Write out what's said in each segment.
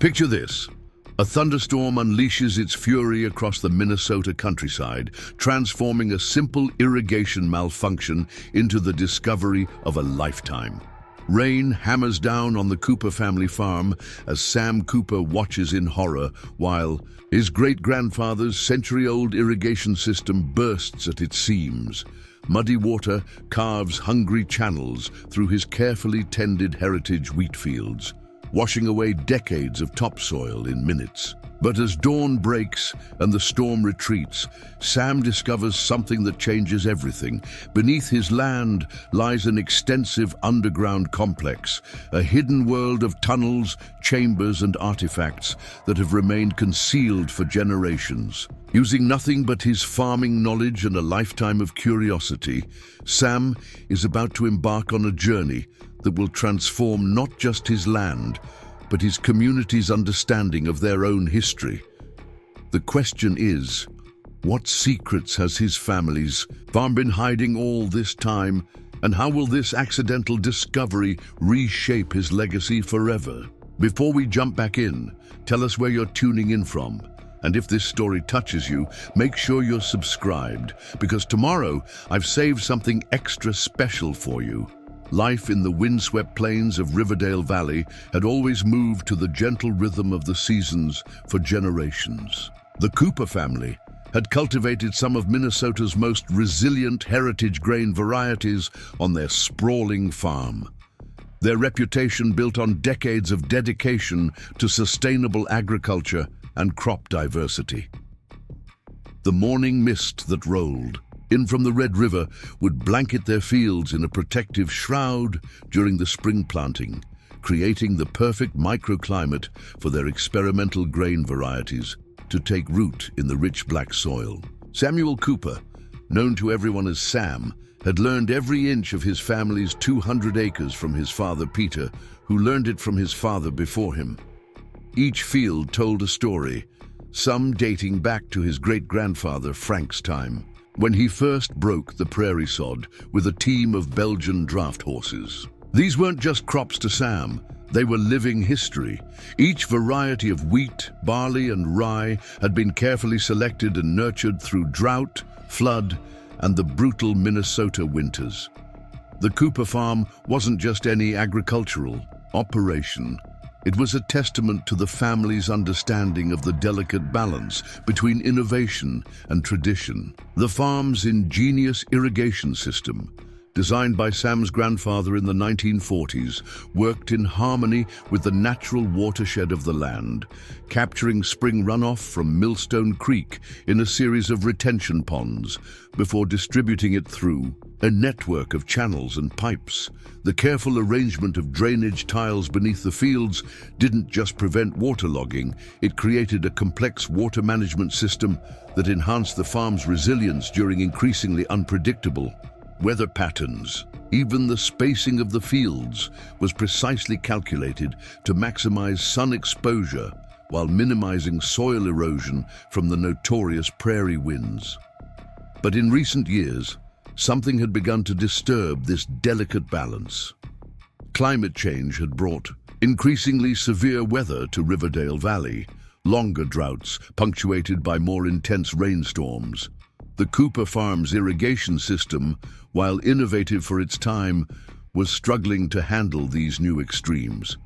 Picture this. A thunderstorm unleashes its fury across the Minnesota countryside, transforming a simple irrigation malfunction into the discovery of a lifetime. Rain hammers down on the Cooper family farm as Sam Cooper watches in horror while his great-grandfather's century-old irrigation system bursts at its seams. Muddy water carves hungry channels through his carefully tended heritage wheat fields, washing away decades of topsoil in minutes. But as dawn breaks and the storm retreats, Sam discovers something that changes everything. Beneath his land lies an extensive underground complex, a hidden world of tunnels, chambers, and artifacts that have remained concealed for generations. Using nothing but his farming knowledge and a lifetime of curiosity, Sam is about to embark on a journey that will transform not just his land, but his community's understanding of their own history. The question is, what secrets has his family's farm been hiding all this time, and how will this accidental discovery reshape his legacy forever? Before we jump back in, tell us where you're tuning in from. And if this story touches you, make sure you're subscribed, because tomorrow I've saved something extra special for you. Life in the windswept plains of Riverdale Valley had always moved to the gentle rhythm of the seasons for generations. The Cooper family had cultivated some of Minnesota's most resilient heritage grain varieties on their sprawling farm. Their reputation built on decades of dedication to sustainable agriculture and crop diversity. The morning mist that rolled in from the Red River would blanket their fields in a protective shroud during the spring planting, creating the perfect microclimate for their experimental grain varieties to take root in the rich black soil. Samuel Cooper, known to everyone as Sam, had learned every inch of his family's 200 acres from his father Peter, who learned it from his father before him. Each field told a story, some dating back to his great-grandfather Frank's time, when he first broke the prairie sod with a team of Belgian draft horses. These weren't just crops to Sam, they were living history. Each variety of wheat, barley, and rye had been carefully selected and nurtured through drought, flood, and the brutal Minnesota winters. The Cooper farm wasn't just any agricultural operation. It was a testament to the family's understanding of the delicate balance between innovation and tradition. The farm's ingenious irrigation system, designed by Sam's grandfather in the 1940s, worked in harmony with the natural watershed of the land, capturing spring runoff from Millstone Creek in a series of retention ponds before distributing it through a network of channels and pipes. The careful arrangement of drainage tiles beneath the fields didn't just prevent waterlogging, it created a complex water management system that enhanced the farm's resilience during increasingly unpredictable weather patterns. Even the spacing of the fields was precisely calculated to maximize sun exposure while minimizing soil erosion from the notorious prairie winds. But in recent years, something had begun to disturb this delicate balance. Climate change had brought increasingly severe weather to Riverdale Valley, longer droughts punctuated by more intense rainstorms. The Cooper farm's irrigation system, while innovative for its time, was struggling to handle these new extremes.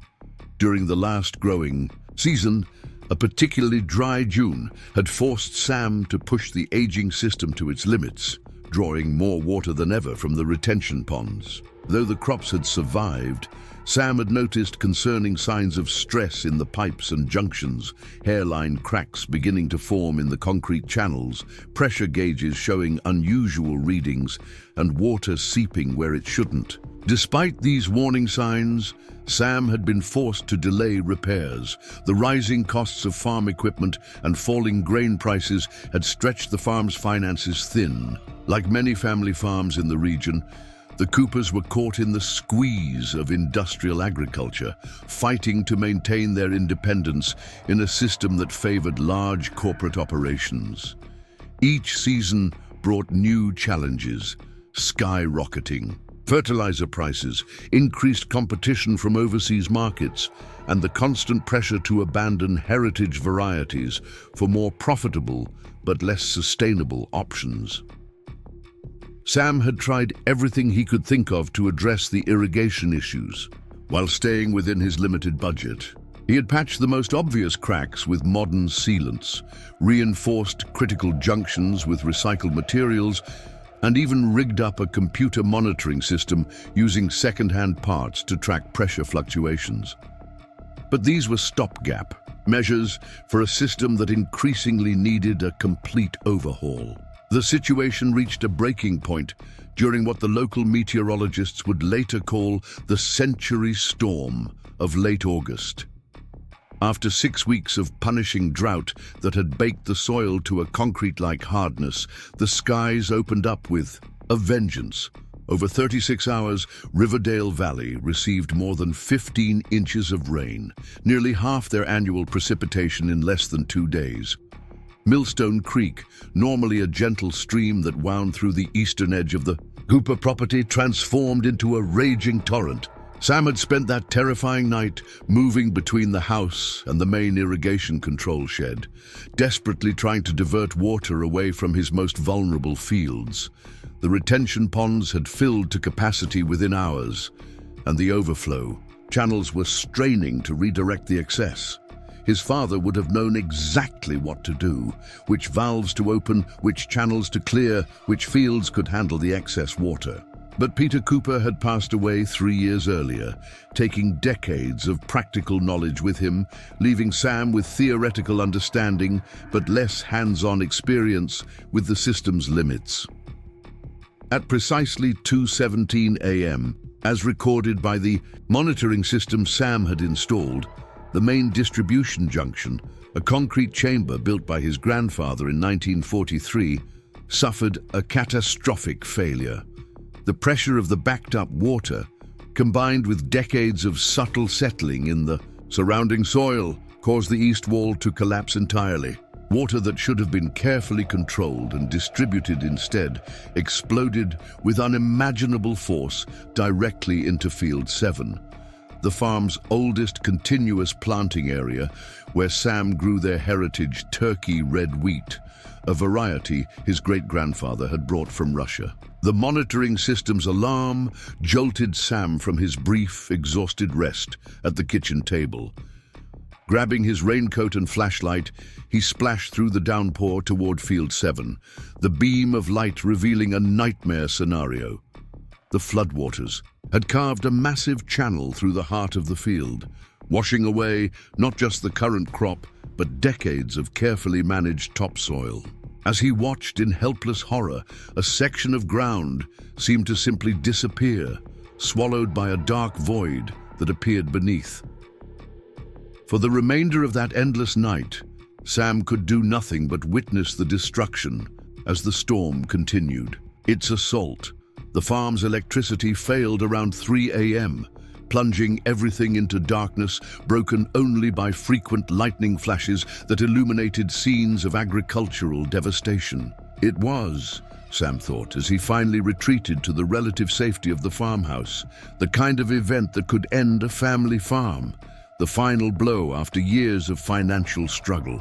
During the last growing season, a particularly dry June had forced Sam to push the aging system to its limits, drawing more water than ever from the retention ponds. Though the crops had survived, Sam had noticed concerning signs of stress in the pipes and junctions, hairline cracks beginning to form in the concrete channels, pressure gauges showing unusual readings, and water seeping where it shouldn't. Despite these warning signs, Sam had been forced to delay repairs. The rising costs of farm equipment and falling grain prices had stretched the farm's finances thin. Like many family farms in the region, the Coopers were caught in the squeeze of industrial agriculture, fighting to maintain their independence in a system that favored large corporate operations. Each season brought new challenges, skyrocketing Fertilizer prices, increased competition from overseas markets, and the constant pressure to abandon heritage varieties for more profitable but less sustainable options. Sam had tried everything he could think of to address the irrigation issues, while staying within his limited budget. He had patched the most obvious cracks with modern sealants, reinforced critical junctions with recycled materials, and even rigged up a computer monitoring system using second-hand parts to track pressure fluctuations. But these were stopgap measures for a system that increasingly needed a complete overhaul. The situation reached a breaking point during what the local meteorologists would later call the century storm of late August. After 6 weeks of punishing drought that had baked the soil to a concrete-like hardness, the skies opened up with a vengeance. Over 36 hours, Riverdale Valley received more than 15 inches of rain, nearly half their annual precipitation in less than 2 days. Millstone Creek, normally a gentle stream that wound through the eastern edge of the Cooper property, transformed into a raging torrent. Sam had spent that terrifying night moving between the house and the main irrigation control shed, desperately trying to divert water away from his most vulnerable fields. The retention ponds had filled to capacity within hours, and the overflow channels were straining to redirect the excess. His father would have known exactly what to do, which valves to open, which channels to clear, which fields could handle the excess water. But Peter Cooper had passed away 3 years earlier, taking decades of practical knowledge with him, leaving Sam with theoretical understanding but less hands-on experience with the system's limits. At precisely 2:17 a.m., as recorded by the monitoring system Sam had installed, the main distribution junction, a concrete chamber built by his grandfather in 1943, suffered a catastrophic failure. The pressure of the backed-up water, combined with decades of subtle settling in the surrounding soil, caused the east wall to collapse entirely. Water that should have been carefully controlled and distributed instead exploded with unimaginable force directly into Field 7, the farm's oldest continuous planting area, where Sam grew their heritage turkey red wheat, a variety his great-grandfather had brought from Russia. The monitoring system's alarm jolted Sam from his brief, exhausted rest at the kitchen table. Grabbing his raincoat and flashlight, he splashed through the downpour toward Field 7, the beam of light revealing a nightmare scenario. The floodwaters had carved a massive channel through the heart of the field, washing away not just the current crop, but decades of carefully managed topsoil. As he watched in helpless horror, a section of ground seemed to simply disappear, swallowed by a dark void that appeared beneath. For the remainder of that endless night, Sam could do nothing but witness the destruction as the storm continued. Its assault, the farm's electricity failed around 3 a.m., plunging everything into darkness, broken only by frequent lightning flashes that illuminated scenes of agricultural devastation. It was, Sam thought, as he finally retreated to the relative safety of the farmhouse, the kind of event that could end a family farm, the final blow after years of financial struggle.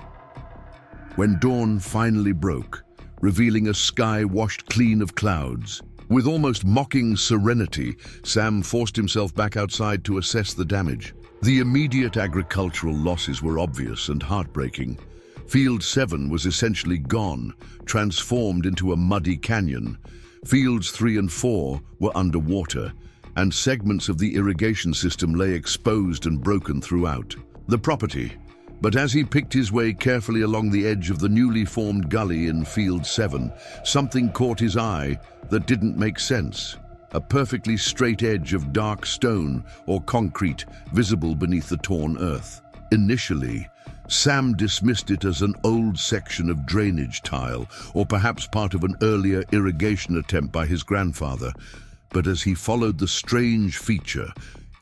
When dawn finally broke, revealing a sky washed clean of clouds, with almost mocking serenity, Sam forced himself back outside to assess the damage. The immediate agricultural losses were obvious and heartbreaking. Field 7 was essentially gone, transformed into a muddy canyon. Fields 3 and 4 were underwater, and segments of the irrigation system lay exposed and broken throughout the property. But as he picked his way carefully along the edge of the newly formed gully in Field 7, something caught his eye that didn't make sense. A perfectly straight edge of dark stone or concrete visible beneath the torn earth. Initially, Sam dismissed it as an old section of drainage tile, or perhaps part of an earlier irrigation attempt by his grandfather. But as he followed the strange feature,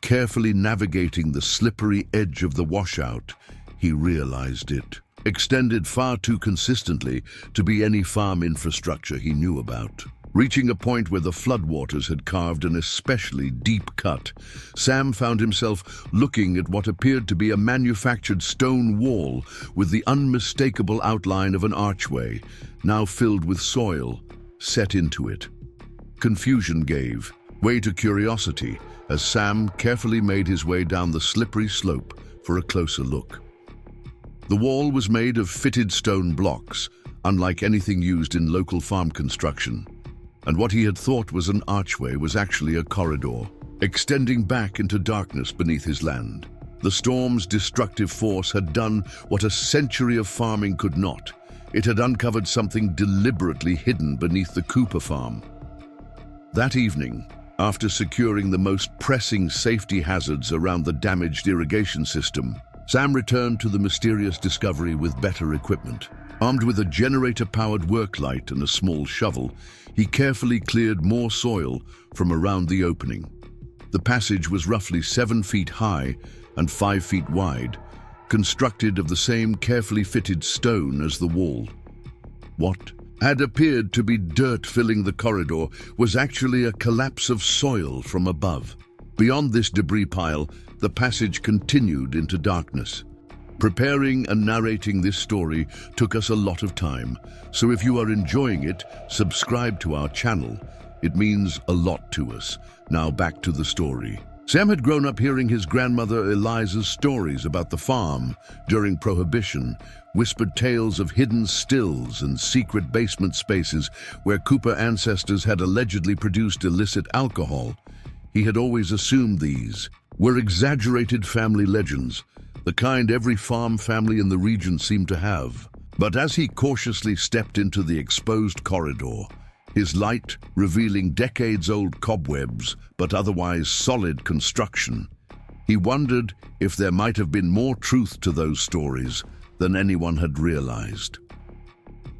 carefully navigating the slippery edge of the washout, he realized it extended far too consistently to be any farm infrastructure he knew about. Reaching a point where the floodwaters had carved an especially deep cut, Sam found himself looking at what appeared to be a manufactured stone wall with the unmistakable outline of an archway, now filled with soil, set into it. Confusion gave way to curiosity as Sam carefully made his way down the slippery slope for a closer look. The wall was made of fitted stone blocks, unlike anything used in local farm construction, and what he had thought was an archway was actually a corridor, extending back into darkness beneath his land. The storm's destructive force had done what a century of farming could not. It had uncovered something deliberately hidden beneath the Cooper farm. That evening, after securing the most pressing safety hazards around the damaged irrigation system, Sam returned to the mysterious discovery with better equipment. Armed with a generator-powered work light and a small shovel, he carefully cleared more soil from around the opening. The passage was roughly 7 feet high and 5 feet wide, constructed of the same carefully fitted stone as the wall. What had appeared to be dirt filling the corridor was actually a collapse of soil from above. Beyond this debris pile, the passage continued into darkness. Preparing and narrating this story took us a lot of time, so if you are enjoying it, subscribe to our channel. It means a lot to us. Now back to the story. Sam had grown up hearing his grandmother Eliza's stories about the farm during Prohibition, whispered tales of hidden stills and secret basement spaces where Cooper ancestors had allegedly produced illicit alcohol. He had always assumed these were exaggerated family legends, the kind every farm family in the region seemed to have. But as he cautiously stepped into the exposed corridor, his light revealing decades-old cobwebs but otherwise solid construction, he wondered if there might have been more truth to those stories than anyone had realized.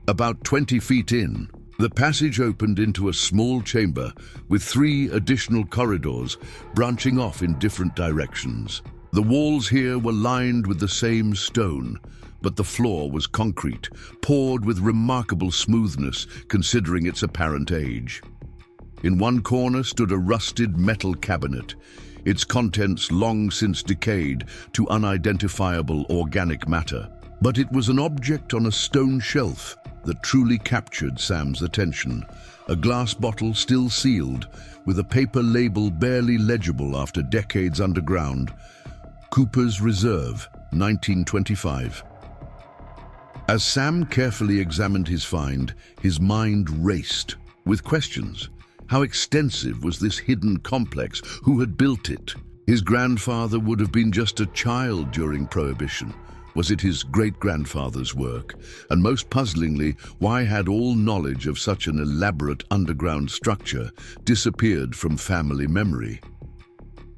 About 20 feet in, the passage opened into a small chamber with 3 additional corridors branching off in different directions. The walls here were lined with the same stone, but the floor was concrete, poured with remarkable smoothness considering its apparent age. In one corner stood a rusted metal cabinet, its contents long since decayed to unidentifiable organic matter. But it was an object on a stone shelf that truly captured Sam's attention. A glass bottle still sealed, with a paper label barely legible after decades underground. Cooper's Reserve, 1925. As Sam carefully examined his find, his mind raced with questions. How extensive was this hidden complex? Who had built it? His grandfather would have been just a child during Prohibition. Was it his great-grandfather's work? And most puzzlingly, why had all knowledge of such an elaborate underground structure disappeared from family memory?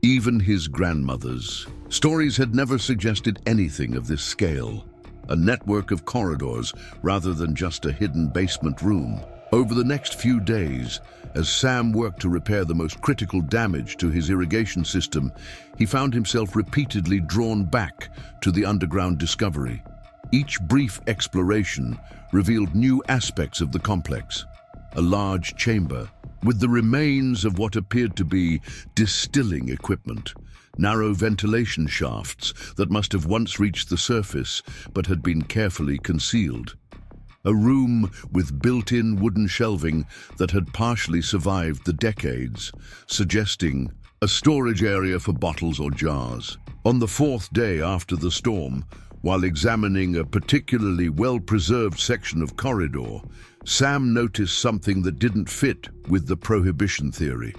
Even his grandmother's stories had never suggested anything of this scale. A network of corridors rather than just a hidden basement room. Over the next few days, as Sam worked to repair the most critical damage to his irrigation system, he found himself repeatedly drawn back to the underground discovery. Each brief exploration revealed new aspects of the complex. A large chamber with the remains of what appeared to be distilling equipment. Narrow ventilation shafts that must have once reached the surface but had been carefully concealed. A room with built-in wooden shelving that had partially survived the decades, suggesting a storage area for bottles or jars. On the 4th day after the storm, while examining a particularly well-preserved section of corridor, Sam noticed something that didn't fit with the Prohibition theory.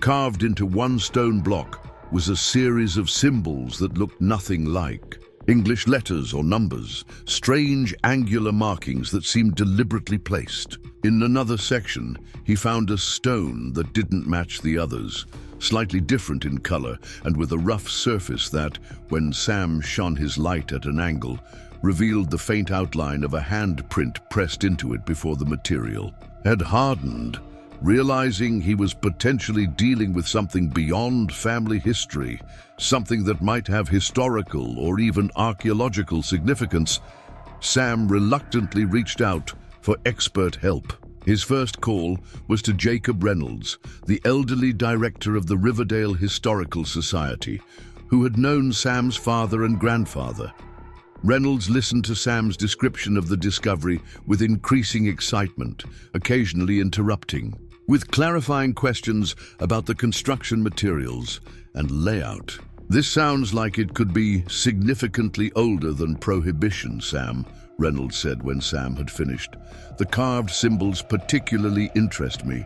Carved into one stone block was a series of symbols that looked nothing like English letters or numbers, strange angular markings that seemed deliberately placed. In another section, he found a stone that didn't match the others, slightly different in color and with a rough surface that, when Sam shone his light at an angle, revealed the faint outline of a handprint pressed into it before the material had hardened. Realizing he was potentially dealing with something beyond family history, something that might have historical or even archaeological significance, Sam reluctantly reached out for expert help. His first call was to Jacob Reynolds, the elderly director of the Riverdale Historical Society, who had known Sam's father and grandfather. Reynolds listened to Sam's description of the discovery with increasing excitement, occasionally interrupting, with clarifying questions about the construction materials and layout. "This sounds like it could be significantly older than Prohibition, Sam," Reynolds said when Sam had finished. "The carved symbols particularly interest me.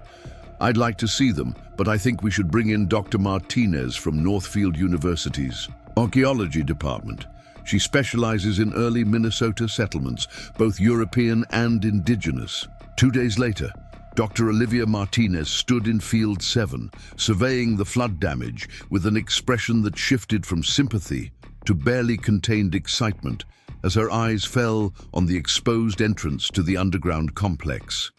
I'd like to see them, but I think we should bring in Dr. Martinez from Northfield University's archaeology department. She specializes in early Minnesota settlements, both European and indigenous." 2 days later, Dr. Olivia Martinez stood in Field 7, surveying the flood damage with an expression that shifted from sympathy to barely contained excitement as her eyes fell on the exposed entrance to the underground complex.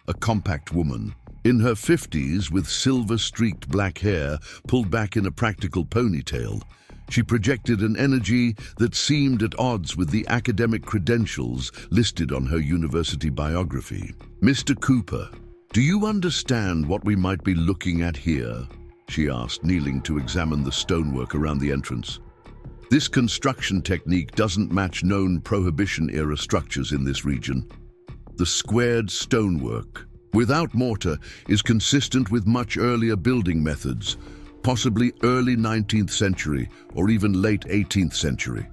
A compact woman, in her 50s with silver-streaked black hair pulled back in a practical ponytail, she projected an energy that seemed at odds with the academic credentials listed on her university biography. "Mr. Cooper, do you understand what we might be looking at here?" she asked, kneeling to examine the stonework around the entrance. "This construction technique doesn't match known Prohibition-era structures in this region. The squared stonework, without mortar, is consistent with much earlier building methods, possibly early 19th century or even late 18th century.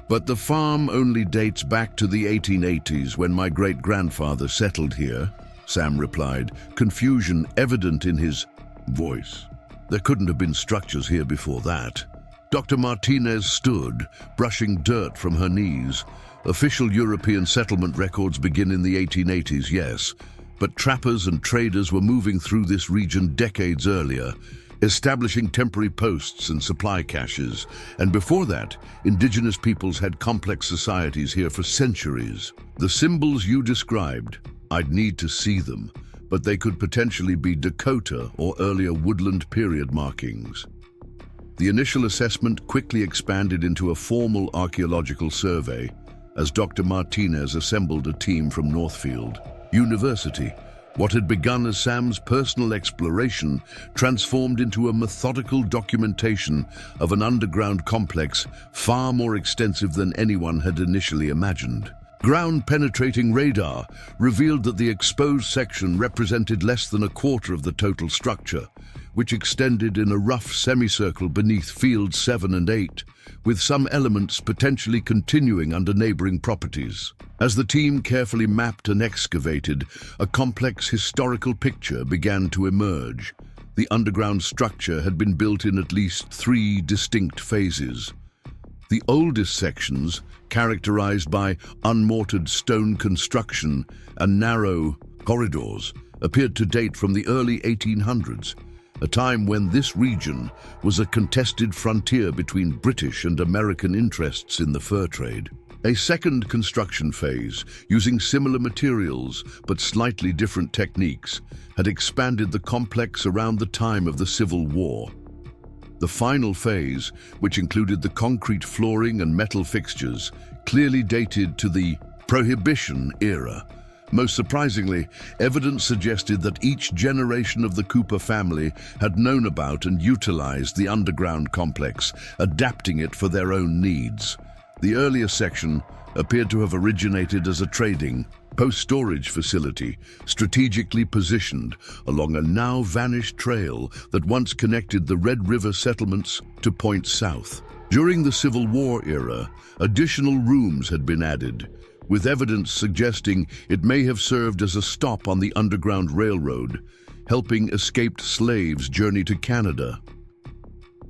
But the farm only dates back to the 1880s when my great-grandfather settled here," Sam replied, confusion evident in his voice. "There couldn't have been structures here before that." Dr. Martinez stood, brushing dirt from her knees. "Official European settlement records begin in the 1880s, yes, but trappers and traders were moving through this region decades earlier, establishing temporary posts and supply caches. And before that, indigenous peoples had complex societies here for centuries. The symbols you described, I'd need to see them, but they could potentially be Dakota or earlier woodland period markings." The initial assessment quickly expanded into a formal archaeological survey as Dr. Martinez assembled a team from Northfield University. What had begun as Sam's personal exploration transformed into a methodical documentation of an underground complex far more extensive than anyone had initially imagined. Ground-penetrating radar revealed that the exposed section represented less than a quarter of the total structure, which extended in a rough semicircle beneath Fields 7 and 8, with some elements potentially continuing under neighboring properties. As the team carefully mapped and excavated, a complex historical picture began to emerge. The underground structure had been built in at least 3 distinct phases. The oldest sections, characterized by unmortared stone construction and narrow corridors, appeared to date from the early 1800s, a time when this region was a contested frontier between British and American interests in the fur trade. A second construction phase, using similar materials but slightly different techniques, had expanded the complex around the time of the Civil War. The final phase, which included the concrete flooring and metal fixtures, clearly dated to the Prohibition era. Most surprisingly, evidence suggested that each generation of the Cooper family had known about and utilized the underground complex, adapting it for their own needs. The earlier section appeared to have originated as a trading, post-storage facility, strategically positioned along a now-vanished trail that once connected the Red River settlements to points south. During the Civil War era, additional rooms had been added, with evidence suggesting it may have served as a stop on the Underground Railroad, helping escaped slaves journey to Canada.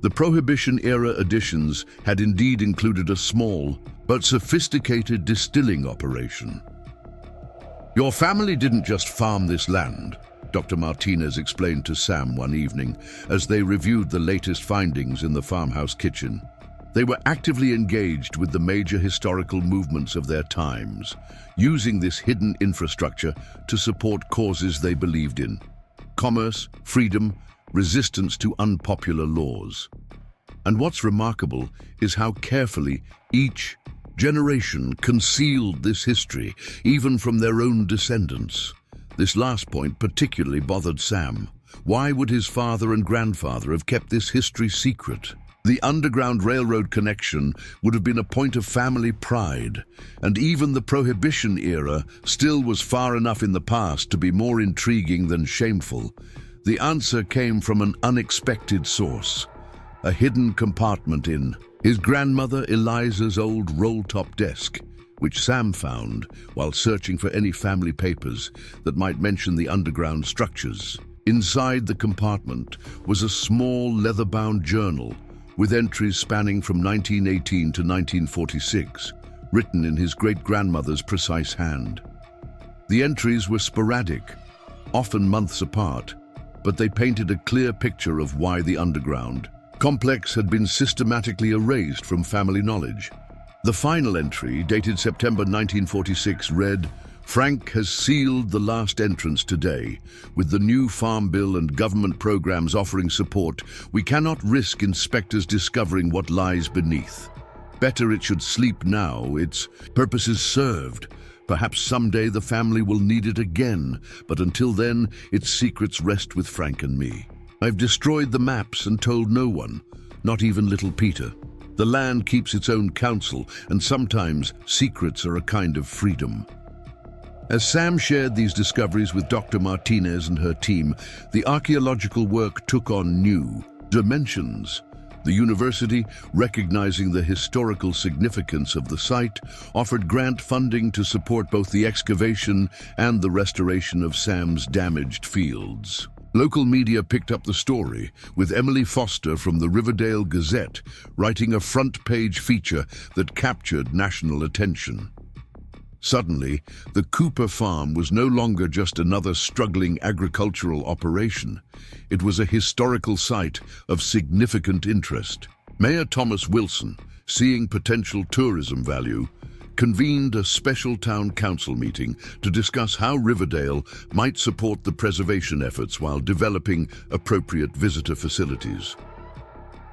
The Prohibition-era additions had indeed included a small but sophisticated distilling operation. "Your family didn't just farm this land," Dr. Martinez explained to Sam one evening as they reviewed the latest findings in the farmhouse kitchen. They were actively engaged with the major historical movements of their times, using this hidden infrastructure to support causes they believed in: commerce, freedom, resistance to unpopular laws. And what's remarkable is how carefully each generation concealed this history, even from their own descendants. This last point particularly bothered Sam. Why would his father and grandfather have kept this history secret? The Underground Railroad connection would have been a point of family pride, and even the Prohibition era still was far enough in the past to be more intriguing than shameful. The answer came from an unexpected source, a hidden compartment in his grandmother Eliza's old roll-top desk, which Sam found while searching for any family papers that might mention the underground structures. Inside the compartment was a small leather-bound journal with entries spanning from 1918 to 1946, written in his great-grandmother's precise hand. The entries were sporadic, often months apart, but they painted a clear picture of why the underground complex had been systematically erased from family knowledge. The final entry, dated September 1946, read, "Frank has sealed the last entrance today. With the new farm bill and government programs offering support, we cannot risk inspectors discovering what lies beneath. Better it should sleep now, its purpose is served. Perhaps someday the family will need it again, but until then, its secrets rest with Frank and me. I've destroyed the maps and told no one, not even little Peter. The land keeps its own counsel, and sometimes secrets are a kind of freedom." As Sam shared these discoveries with Dr. Martinez and her team, the archaeological work took on new dimensions. The university, recognizing the historical significance of the site, offered grant funding to support both the excavation and the restoration of Sam's damaged fields. Local media picked up the story, with Emily Foster from the Riverdale Gazette writing a front-page feature that captured national attention. Suddenly, the Cooper farm was no longer just another struggling agricultural operation. It was a historical site of significant interest. Mayor Thomas Wilson, seeing potential tourism value, convened a special town council meeting to discuss how Riverdale might support the preservation efforts while developing appropriate visitor facilities.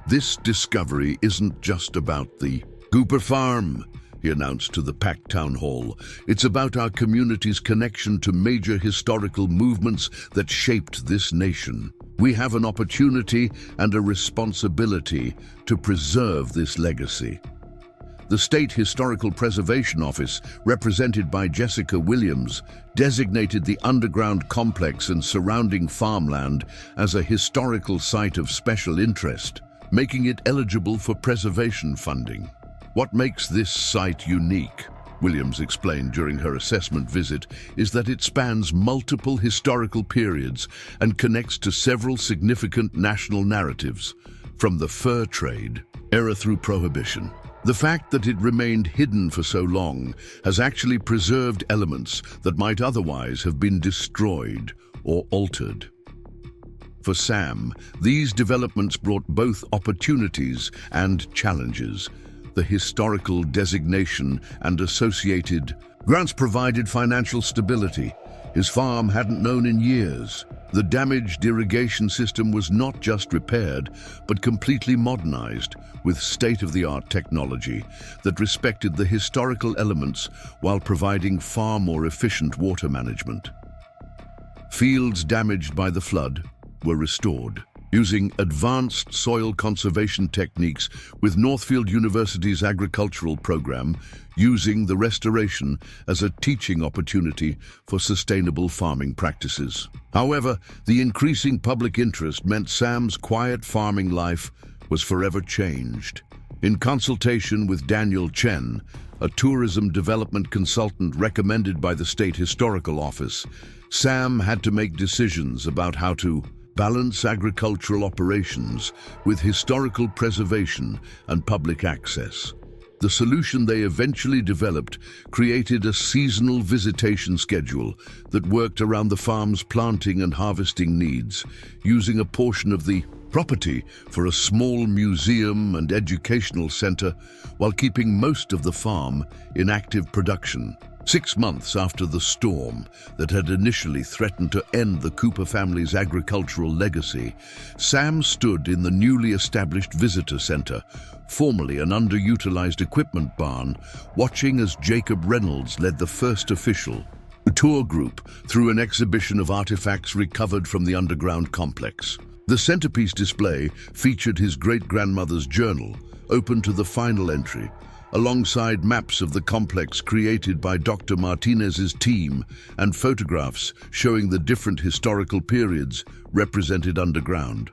"This discovery isn't just about the Cooper farm," he announced to the packed town hall. "It's about our community's connection to major historical movements that shaped this nation. We have an opportunity and a responsibility to preserve this legacy." The State Historical Preservation Office, represented by Jessica Williams, designated the underground complex and surrounding farmland as a historical site of special interest, making it eligible for preservation funding. "What makes this site unique," Williams explained during her assessment visit, "is that it spans multiple historical periods and connects to several significant national narratives, from the fur trade era through Prohibition. The fact that it remained hidden for so long has actually preserved elements that might otherwise have been destroyed or altered." For Sam, these developments brought both opportunities and challenges. The historical designation and associated grants provided financial stability his farm hadn't known in years. The damaged irrigation system was not just repaired, but completely modernized with state-of-the-art technology that respected the historical elements while providing far more efficient water management. Fields damaged by the flood were restored using advanced soil conservation techniques, with Northfield University's agricultural program using the restoration as a teaching opportunity for sustainable farming practices. However, the increasing public interest meant Sam's quiet farming life was forever changed. In consultation with Daniel Chen, a tourism development consultant recommended by the State Historical Office, Sam had to make decisions about how to balance agricultural operations with historical preservation and public access. The solution they eventually developed created a seasonal visitation schedule that worked around the farm's planting and harvesting needs, using a portion of the property for a small museum and educational center while keeping most of the farm in active production. 6 months after the storm that had initially threatened to end the Cooper family's agricultural legacy, Sam stood in the newly established visitor center, formerly an underutilized equipment barn, watching as Jacob Reynolds led the first official tour group through an exhibition of artifacts recovered from the underground complex. The centerpiece display featured his great-grandmother's journal, open to the final entry, alongside maps of the complex created by Dr. Martinez's team and photographs showing the different historical periods represented underground.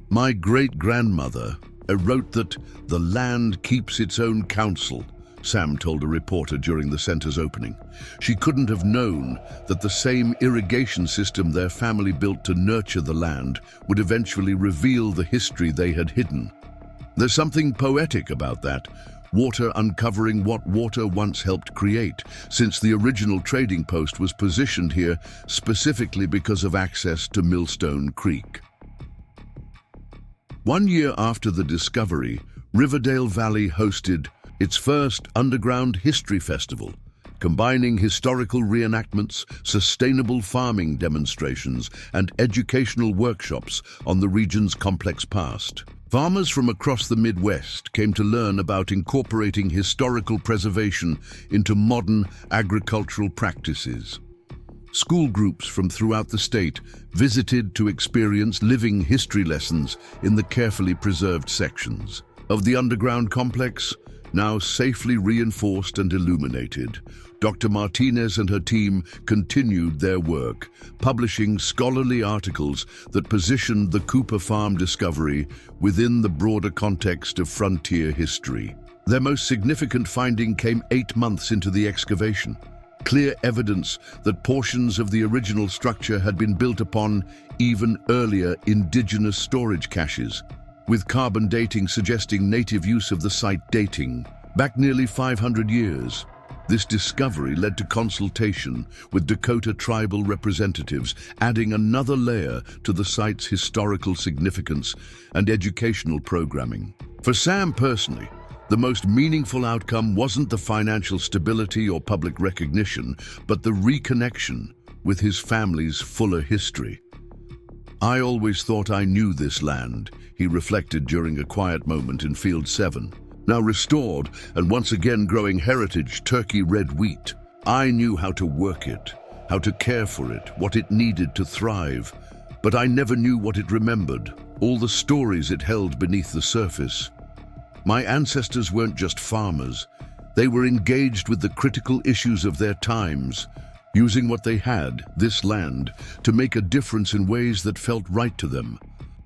My great-grandmother wrote that the land keeps its own counsel, Sam told a reporter during the center's opening. She couldn't have known that the same irrigation system their family built to nurture the land would eventually reveal the history they had hidden. There's something poetic about that, water uncovering what water once helped create, since the original trading post was positioned here specifically because of access to Millstone Creek. 1 year after the discovery, Riverdale Valley hosted its first underground history festival, combining historical reenactments, sustainable farming demonstrations, and educational workshops on the region's complex past. Farmers from across the Midwest came to learn about incorporating historical preservation into modern agricultural practices. School groups from throughout the state visited to experience living history lessons in the carefully preserved sections of the underground complex, now safely reinforced and illuminated. Dr. Martinez and her team continued their work, publishing scholarly articles that positioned the Cooper Farm discovery within the broader context of frontier history. Their most significant finding came 8 months into the excavation. Clear evidence that portions of the original structure had been built upon even earlier indigenous storage caches, with carbon dating suggesting native use of the site dating back nearly 500 years. This discovery led to consultation with Dakota tribal representatives, adding another layer to the site's historical significance and educational programming. For Sam personally, the most meaningful outcome wasn't the financial stability or public recognition, but the reconnection with his family's fuller history. "I always thought I knew this land," he reflected during a quiet moment in Field 7. Now restored and once again growing heritage turkey red wheat. "I knew how to work it, how to care for it, what it needed to thrive, but I never knew what it remembered, all the stories it held beneath the surface. My ancestors weren't just farmers, they were engaged with the critical issues of their times, using what they had, this land, to make a difference in ways that felt right to them."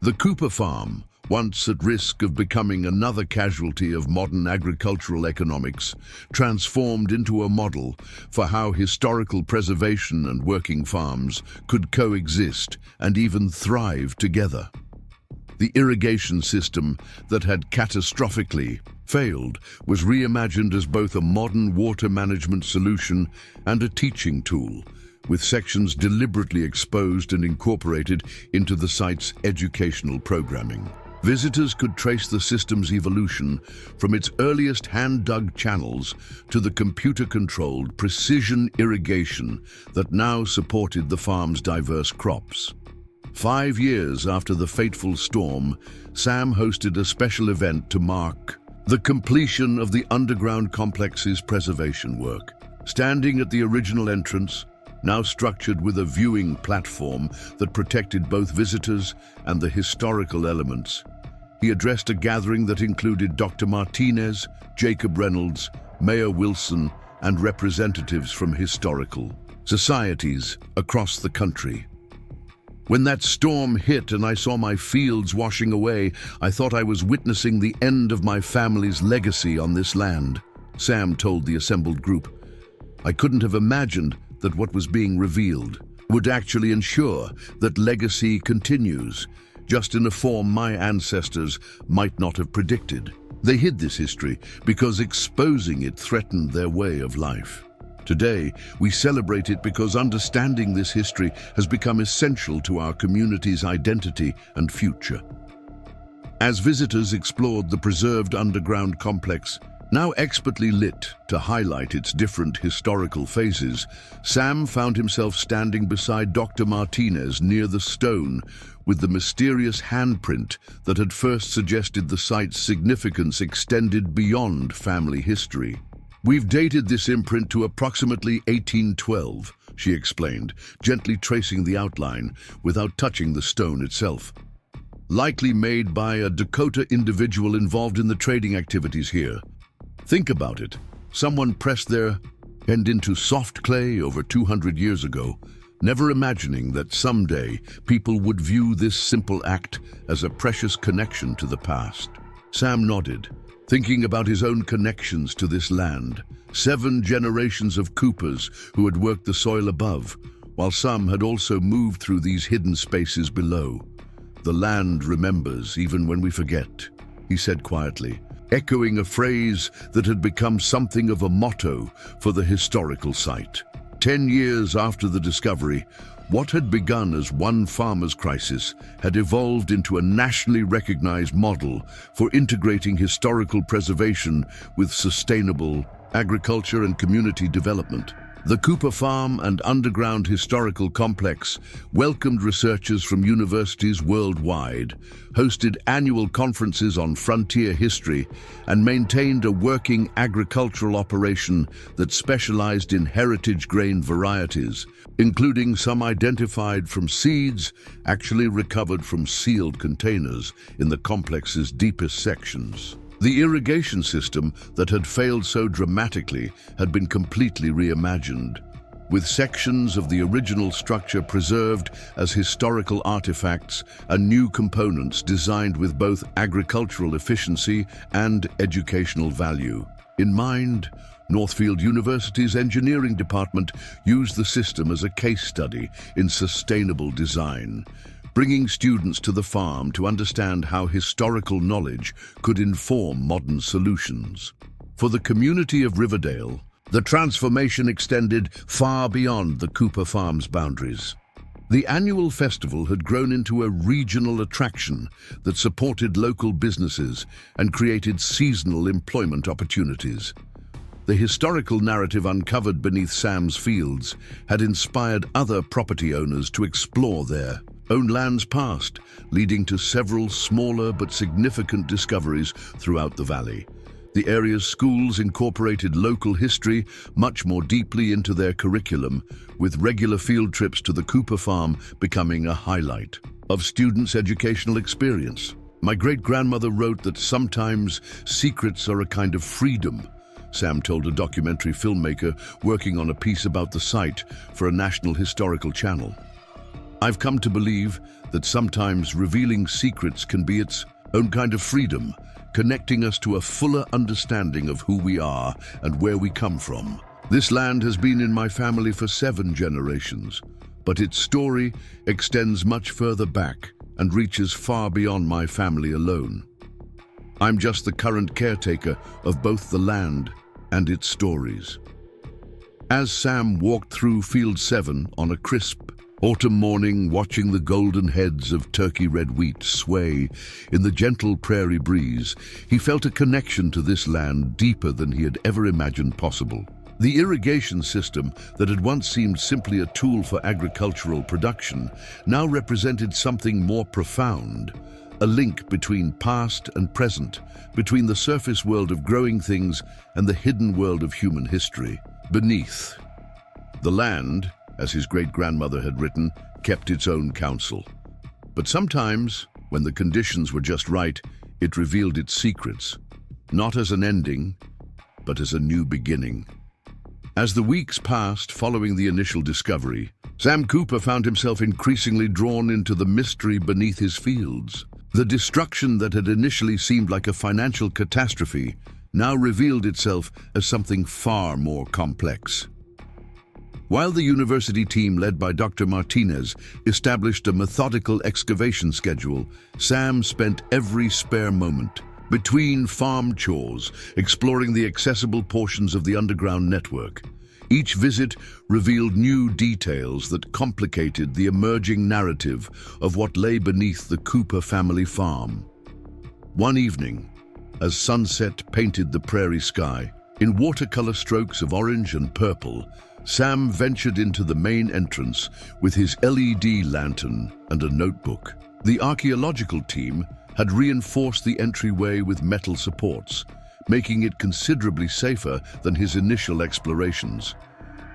The Cooper Farm, once at risk of becoming another casualty of modern agricultural economics, transformed into a model for how historical preservation and working farms could coexist and even thrive together. The irrigation system that had catastrophically failed was reimagined as both a modern water management solution and a teaching tool, with sections deliberately exposed and incorporated into the site's educational programming. Visitors could trace the system's evolution from its earliest hand-dug channels to the computer-controlled precision irrigation that now supported the farm's diverse crops. 5 years after the fateful storm, Sam hosted a special event to mark the completion of the underground complex's preservation work. Standing at the original entrance, now structured with a viewing platform that protected both visitors and the historical elements, he addressed a gathering that included Dr. Martinez, Jacob Reynolds, Mayor Wilson, and representatives from historical societies across the country. "When that storm hit and I saw my fields washing away, I thought I was witnessing the end of my family's legacy on this land," Sam told the assembled group. "I couldn't have imagined that what was being revealed would actually ensure that legacy continues, just in a form my ancestors might not have predicted. They hid this history because exposing it threatened their way of life. Today, we celebrate it because understanding this history has become essential to our community's identity and future." As visitors explored the preserved underground complex, Now expertly lit to highlight its different historical phases, Sam found himself standing beside Dr. Martinez near the stone with the mysterious handprint that had first suggested the site's significance extended beyond family history. "We've dated this imprint to approximately 1812, she explained, gently tracing the outline without touching the stone itself. "Likely made by a Dakota individual involved in the trading activities here. Think about it. Someone pressed their hand into soft clay over 200 years ago, never imagining that someday people would view this simple act as a precious connection to the past." Sam nodded, thinking about his own connections to this land. 7 generations of Coopers who had worked the soil above, while some had also moved through these hidden spaces below. "The land remembers even when we forget," he said quietly, echoing a phrase that had become something of a motto for the historical site. 10 years after the discovery, what had begun as one farmer's crisis had evolved into a nationally recognized model for integrating historical preservation with sustainable agriculture and community development. The Cooper Farm and Underground Historical Complex welcomed researchers from universities worldwide, hosted annual conferences on frontier history, and maintained a working agricultural operation that specialized in heritage grain varieties, including some identified from seeds actually recovered from sealed containers in the complex's deepest sections. The irrigation system that had failed so dramatically had been completely reimagined, with sections of the original structure preserved as historical artifacts and new components designed with both agricultural efficiency and educational value in mind. Northfield University's engineering department used the system as a case study in sustainable design, bringing students to the farm to understand how historical knowledge could inform modern solutions. For the community of Riverdale, the transformation extended far beyond the Cooper Farm's boundaries. The annual festival had grown into a regional attraction that supported local businesses and created seasonal employment opportunities. The historical narrative uncovered beneath Sam's fields had inspired other property owners to explore their own land's past, leading to several smaller but significant discoveries throughout the valley. The area's schools incorporated local history much more deeply into their curriculum, with regular field trips to the Cooper Farm becoming a highlight of students' educational experience. "My great-grandmother wrote that sometimes secrets are a kind of freedom," Sam told a documentary filmmaker working on a piece about the site for a national historical channel. "I've come to believe that sometimes revealing secrets can be its own kind of freedom, connecting us to a fuller understanding of who we are and where we come from. This land has been in my family for 7 generations, but its story extends much further back and reaches far beyond my family alone. I'm just the current caretaker of both the land and its stories." As Sam walked through Field 7 on a crisp autumn morning, watching the golden heads of turkey red wheat sway in the gentle prairie breeze, he felt a connection to this land deeper than he had ever imagined possible. The irrigation system that had once seemed simply a tool for agricultural production now represented something more profound, a link between past and present, between the surface world of growing things and the hidden world of human history. Beneath, the land, as his great-grandmother had written, kept its own counsel. But sometimes, when the conditions were just right, it revealed its secrets, not as an ending, but as a new beginning. As the weeks passed following the initial discovery, Sam Cooper found himself increasingly drawn into the mystery beneath his fields. The destruction that had initially seemed like a financial catastrophe now revealed itself as something far more complex. While the university team led by Dr. Martinez established a methodical excavation schedule, Sam spent every spare moment between farm chores exploring the accessible portions of the underground network. Each visit revealed new details that complicated the emerging narrative of what lay beneath the Cooper family farm. One evening, as sunset painted the prairie sky. In watercolor strokes of orange and purple, Sam ventured into the main entrance with his LED lantern and a notebook. The archaeological team had reinforced the entryway with metal supports, making it considerably safer than his initial explorations,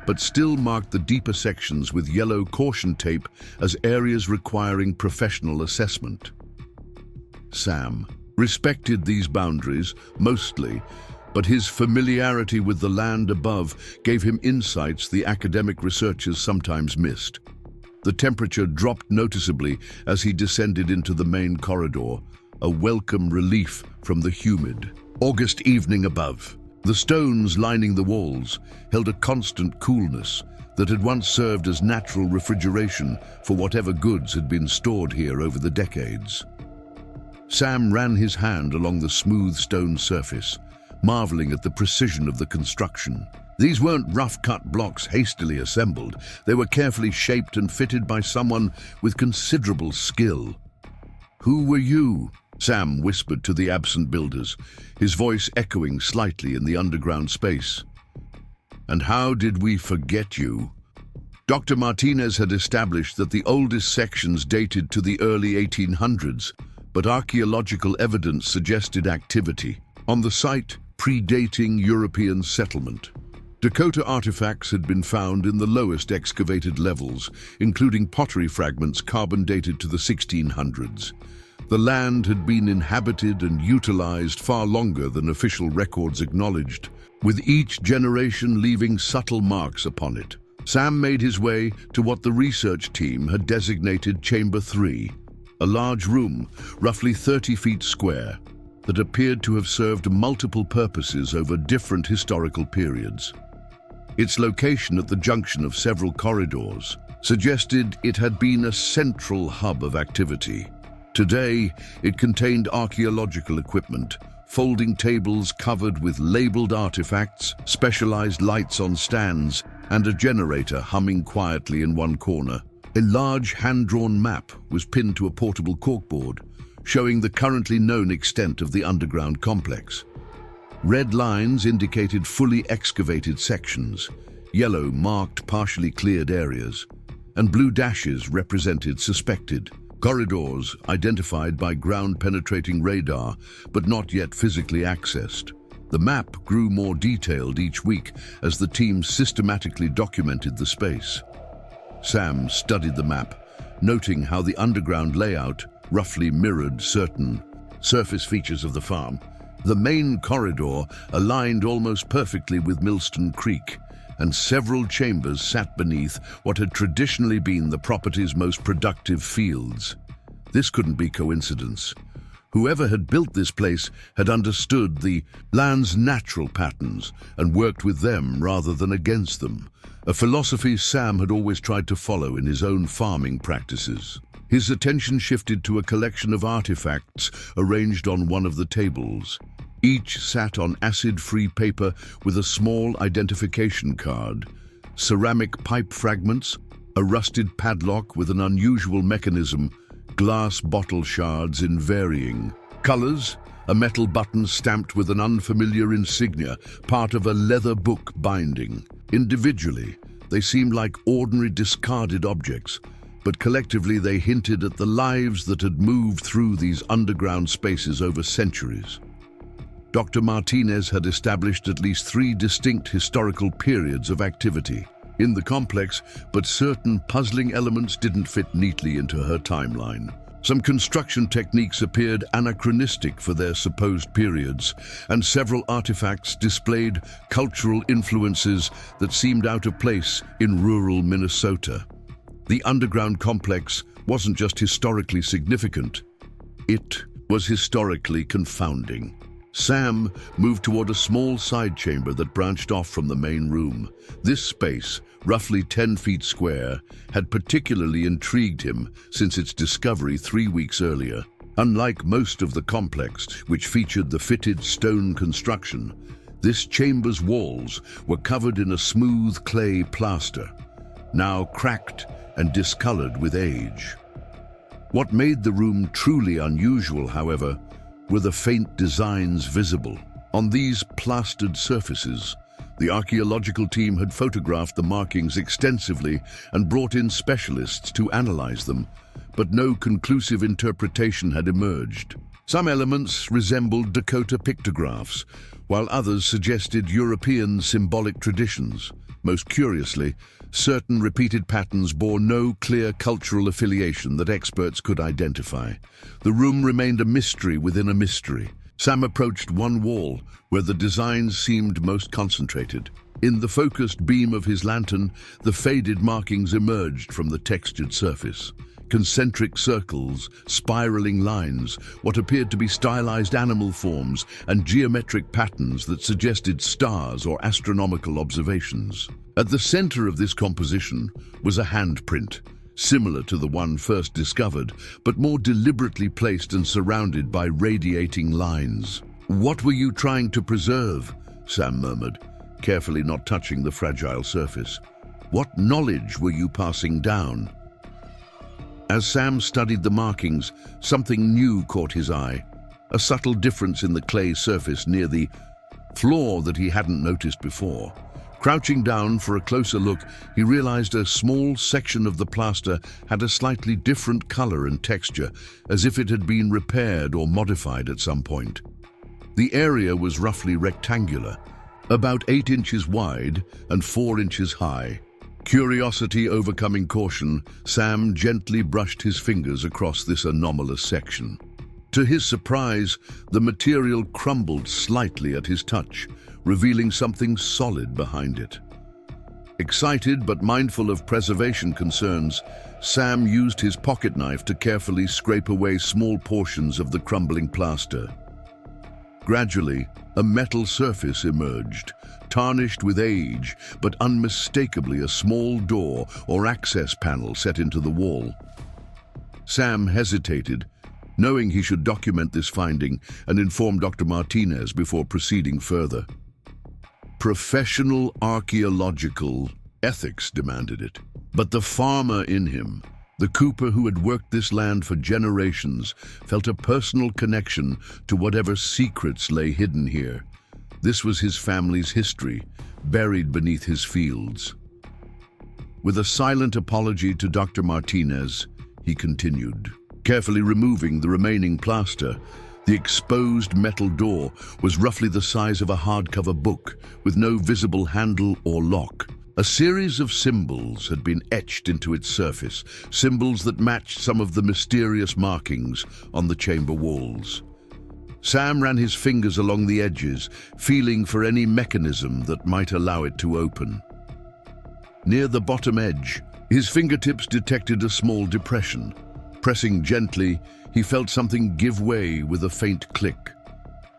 but still marked the deeper sections with yellow caution tape as areas requiring professional assessment. Sam respected these boundaries mostly, but his familiarity with the land above gave him insights the academic researchers sometimes missed. The temperature dropped noticeably as he descended into the main corridor, a welcome relief from the humid August evening above. The stones lining the walls held a constant coolness that had once served as natural refrigeration for whatever goods had been stored here over the decades. Sam ran his hand along the smooth stone surface, marveling at the precision of the construction. These weren't rough-cut blocks hastily assembled. They were carefully shaped and fitted by someone with considerable skill. "Who were you?" Sam whispered to the absent builders, his voice echoing slightly in the underground space. "And how did we forget you?" Dr. Martinez had established that the oldest sections dated to the early 1800s, but archaeological evidence suggested activity on the site predating European settlement. Dakota artifacts had been found in the lowest excavated levels, including pottery fragments carbon-dated to the 1600s. The land had been inhabited and utilized far longer than official records acknowledged, with each generation leaving subtle marks upon it. Sam made his way to what the research team had designated Chamber 3, a large room, roughly 30 feet square, that appeared to have served multiple purposes over different historical periods. Its location at the junction of several corridors suggested it had been a central hub of activity. Today, it contained archaeological equipment, folding tables covered with labeled artifacts, specialized lights on stands, and a generator humming quietly in one corner. A large hand-drawn map was pinned to a portable corkboard, showing the currently known extent of the underground complex. Red lines indicated fully excavated sections, yellow marked partially cleared areas, and blue dashes represented suspected corridors identified by ground-penetrating radar, but not yet physically accessed. The map grew more detailed each week as the team systematically documented the space. Sam studied the map, noting how the underground layout roughly mirrored certain surface features of the farm. The main corridor aligned almost perfectly with Millstone Creek, and several chambers sat beneath what had traditionally been the property's most productive fields. This couldn't be coincidence. Whoever had built this place had understood the land's natural patterns and worked with them rather than against them, a philosophy Sam had always tried to follow in his own farming practices. His attention shifted to a collection of artifacts arranged on one of the tables. Each sat on acid-free paper with a small identification card, ceramic pipe fragments, a rusted padlock with an unusual mechanism, glass bottle shards in varying colors, a metal button stamped with an unfamiliar insignia, part of a leather book binding. Individually, they seemed like ordinary discarded objects, but collectively they hinted at the lives that had moved through these underground spaces over centuries. Dr. Martinez had established at least 3 distinct historical periods of activity in the complex, but certain puzzling elements didn't fit neatly into her timeline. Some construction techniques appeared anachronistic for their supposed periods, and several artifacts displayed cultural influences that seemed out of place in rural Minnesota. The underground complex wasn't just historically significant, it was historically confounding. Sam moved toward a small side chamber that branched off from the main room. This space, roughly 10 feet square, had particularly intrigued him since its discovery 3 weeks earlier. Unlike most of the complex, which featured the fitted stone construction, this chamber's walls were covered in a smooth clay plaster, now cracked and discolored with age. What made the room truly unusual, however, were the faint designs visible. On these plastered surfaces, the archaeological team had photographed the markings extensively and brought in specialists to analyze them, but no conclusive interpretation had emerged. Some elements resembled Dakota pictographs, while others suggested European symbolic traditions. Most curiously, certain repeated patterns bore no clear cultural affiliation that experts could identify. The room remained a mystery within a mystery. Sam approached one wall, where the designs seemed most concentrated. In the focused beam of his lantern, the faded markings emerged from the textured surface. Concentric circles, spiraling lines, what appeared to be stylized animal forms, and geometric patterns that suggested stars or astronomical observations. At the center of this composition was a handprint, similar to the one first discovered, but more deliberately placed and surrounded by radiating lines. "What were you trying to preserve?" Sam murmured, carefully not touching the fragile surface. "What knowledge were you passing down?" As Sam studied the markings, something new caught his eye. A subtle difference in the clay surface near the floor that he hadn't noticed before. Crouching down for a closer look, he realized a small section of the plaster had a slightly different color and texture, as if it had been repaired or modified at some point. The area was roughly rectangular, about 8 inches wide and 4 inches high. Curiosity overcoming caution, Sam gently brushed his fingers across this anomalous section. To his surprise, the material crumbled slightly at his touch, revealing something solid behind it. Excited but mindful of preservation concerns, Sam used his pocket knife to carefully scrape away small portions of the crumbling plaster. Gradually, a metal surface emerged, tarnished with age, but unmistakably a small door or access panel set into the wall. Sam hesitated, knowing he should document this finding and inform Dr. Martinez before proceeding further. Professional archaeological ethics demanded it, but the farmer in him, the cooper who had worked this land for generations, felt a personal connection to whatever secrets lay hidden here. This was his family's history, buried beneath his fields. With a silent apology to Dr. Martinez, he continued, carefully removing the remaining plaster. The exposed metal door was roughly the size of a hardcover book, with no visible handle or lock. A series of symbols had been etched into its surface, symbols that matched some of the mysterious markings on the chamber walls. Sam ran his fingers along the edges, feeling for any mechanism that might allow it to open. Near the bottom edge, his fingertips detected a small depression. Pressing gently, he felt something give way with a faint click.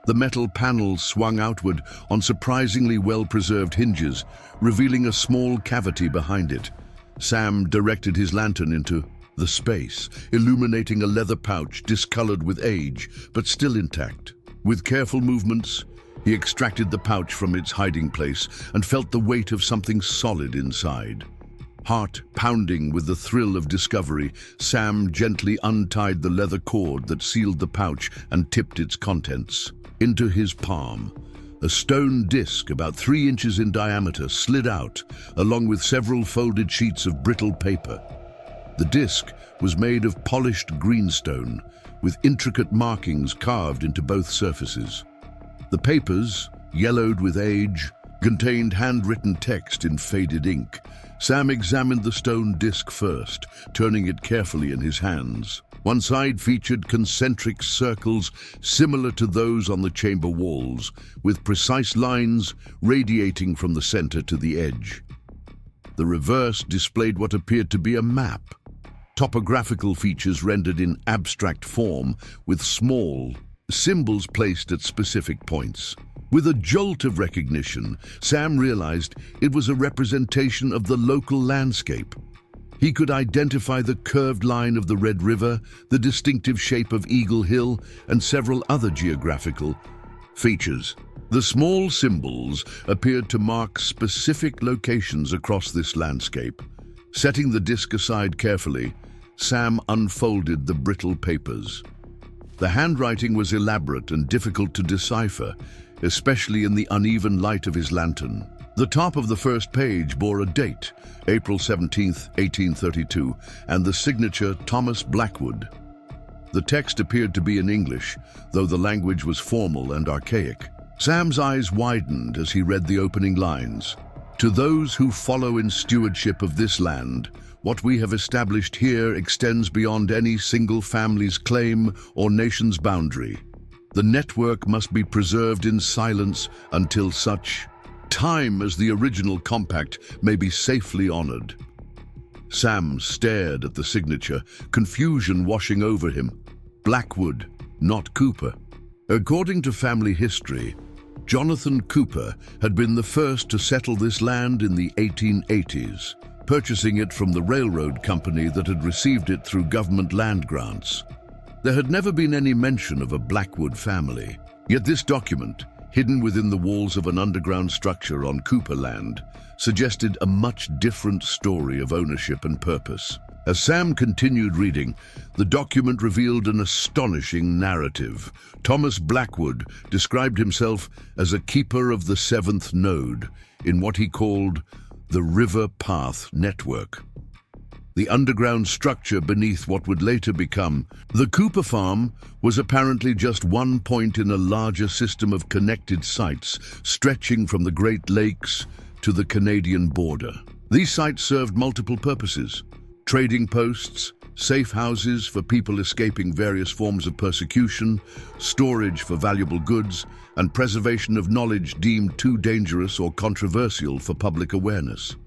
The metal panels swung outward on surprisingly well-preserved hinges, revealing a small cavity behind it. Sam directed his lantern into the space, illuminating a leather pouch discolored with age, but still intact. With careful movements, he extracted the pouch from its hiding place and felt the weight of something solid inside. Heart pounding with the thrill of discovery, Sam gently untied the leather cord that sealed the pouch and tipped its contents. Into his palm, a stone disc about 3 inches in diameter slid out, along with several folded sheets of brittle paper. The disc was made of polished greenstone, with intricate markings carved into both surfaces. The papers, yellowed with age, contained handwritten text in faded ink. Sam examined the stone disc first, turning it carefully in his hands. One side featured concentric circles similar to those on the chamber walls, with precise lines radiating from the center to the edge. The reverse displayed what appeared to be a map, topographical features rendered in abstract form with small symbols placed at specific points. With a jolt of recognition, Sam realized it was a representation of the local landscape. He could identify the curved line of the Red River, the distinctive shape of Eagle Hill, and several other geographical features. The small symbols appeared to mark specific locations across this landscape. Setting the disc aside carefully, Sam unfolded the brittle papers. The handwriting was elaborate and difficult to decipher, especially in the uneven light of his lantern. The top of the first page bore a date, April 17th, 1832, and the signature Thomas Blackwood. The text appeared to be in English, though the language was formal and archaic. Sam's eyes widened as he read the opening lines. To those who follow in stewardship of this land, what we have established here extends beyond any single family's claim or nation's boundary. The network must be preserved in silence until such time as the original compact may be safely honored. Sam stared at the signature, confusion washing over him. Blackwood, not Cooper. According to family history, Jonathan Cooper had been the first to settle this land in the 1880s, purchasing it from the railroad company that had received it through government land grants. There had never been any mention of a Blackwood family, yet this document, hidden within the walls of an underground structure on Cooper land, suggested a much different story of ownership and purpose. As Sam continued reading, the document revealed an astonishing narrative. Thomas Blackwood described himself as a keeper of the seventh node in what he called the River Path Network, the underground structure beneath what would later become the Cooper Farm. Was apparently just one point in a larger system of connected sites stretching from the Great Lakes to the Canadian border. These sites served multiple purposes: trading posts, safe houses for people escaping various forms of persecution, storage for valuable goods, and preservation of knowledge deemed too dangerous or controversial for public awareness.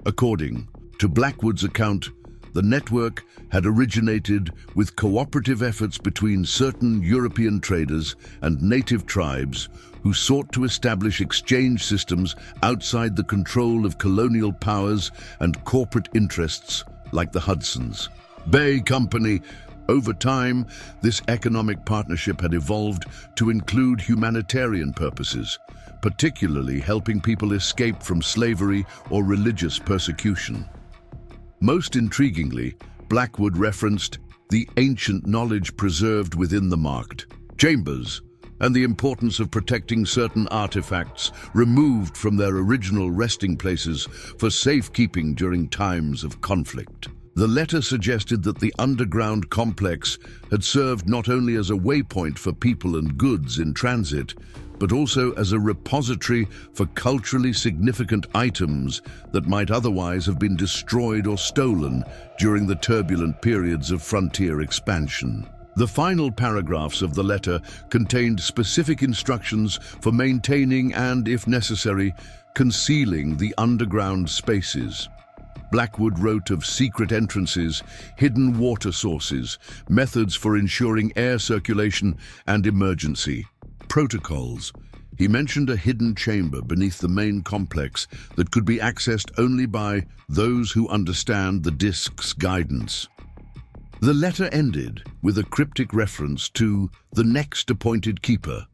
According to Blackwood's account, the network had originated with cooperative efforts between certain European traders and native tribes who sought to establish exchange systems outside the control of colonial powers and corporate interests like the Hudson's Bay Company. Over time, this economic partnership had evolved to include humanitarian purposes, particularly helping people escape from slavery or religious persecution. Most intriguingly, Blackwood referenced the ancient knowledge preserved within the marked chambers and the importance of protecting certain artifacts removed from their original resting places for safekeeping during times of conflict. The letter suggested that the underground complex had served not only as a waypoint for people and goods in transit, but also as a repository for culturally significant items that might otherwise have been destroyed or stolen during the turbulent periods of frontier expansion. The final paragraphs of the letter contained specific instructions for maintaining and, if necessary, concealing the underground spaces. Blackwood wrote of secret entrances, hidden water sources, methods for ensuring air circulation, and emergency protocols. He mentioned a hidden chamber beneath the main complex that could be accessed only by those who understand the disk's guidance. The letter ended with a cryptic reference to the next appointed keeper,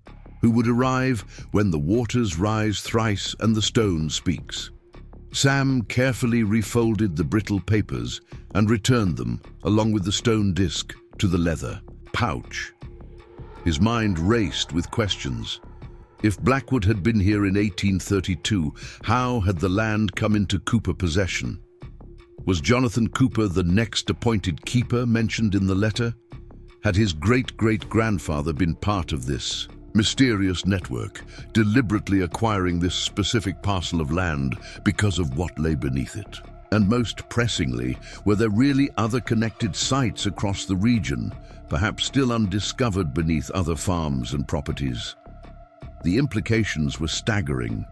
who would arrive when the waters rise thrice and the stone speaks. Sam carefully refolded the brittle papers and returned them, along with the stone disc, to the leather pouch. His mind raced with questions. If Blackwood had been here in 1832, how had the land come into Cooper possession? Was Jonathan Cooper the next appointed keeper mentioned in the letter? Had his great-great-grandfather been part of this mysterious network, deliberately acquiring this specific parcel of land because of what lay beneath it? And most pressingly, were there really other connected sites across the region, perhaps still undiscovered beneath other farms and properties? The implications were staggering.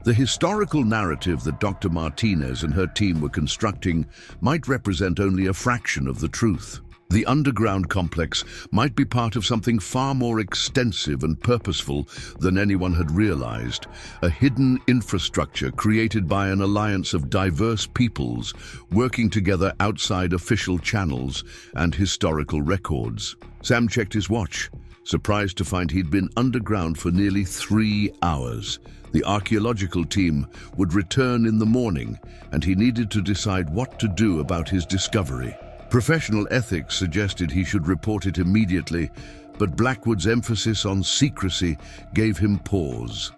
The historical narrative that Dr. Martinez and her team were constructing might represent only a fraction of the truth. The underground complex might be part of something far more extensive and purposeful than anyone had realized, a hidden infrastructure created by an alliance of diverse peoples working together outside official channels and historical records. Sam checked his watch, surprised to find he'd been underground for nearly 3 hours. The archaeological team would return in the morning, and he needed to decide what to do about his discovery. Professional ethics suggested he should report it immediately, but Blackwood's emphasis on secrecy gave him pause.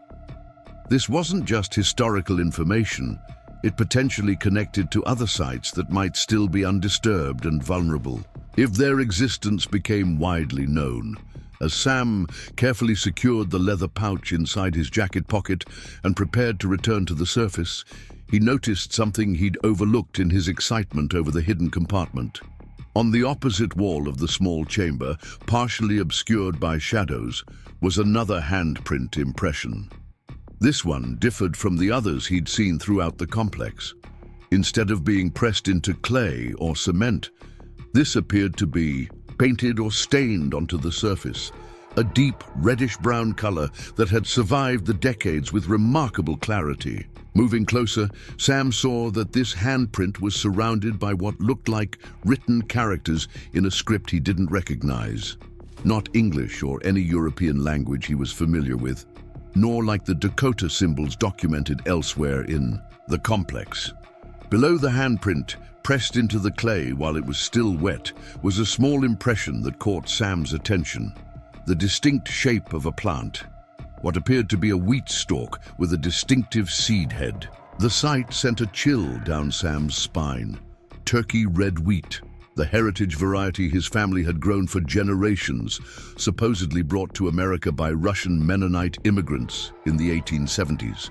This wasn't just historical information, it potentially connected to other sites that might still be undisturbed and vulnerable. If their existence became widely known, as Sam carefully secured the leather pouch inside his jacket pocket and prepared to return to the surface, he noticed something he'd overlooked in his excitement over the hidden compartment. On the opposite wall of the small chamber, partially obscured by shadows, was another handprint impression. This one differed from the others he'd seen throughout the complex. Instead of being pressed into clay or cement, this appeared to be painted or stained onto the surface, a deep reddish-brown color that had survived the decades with remarkable clarity. Moving closer, Sam saw that this handprint was surrounded by what looked like written characters in a script he didn't recognize. Not English or any European language he was familiar with, nor like the Dakota symbols documented elsewhere in the complex. Below the handprint, pressed into the clay while it was still wet, was a small impression that caught Sam's attention. The distinct shape of a plant, what appeared to be a wheat stalk with a distinctive seed head. The sight sent a chill down Sam's spine. Turkey red wheat, the heritage variety his family had grown for generations, supposedly brought to America by Russian Mennonite immigrants in the 1870s.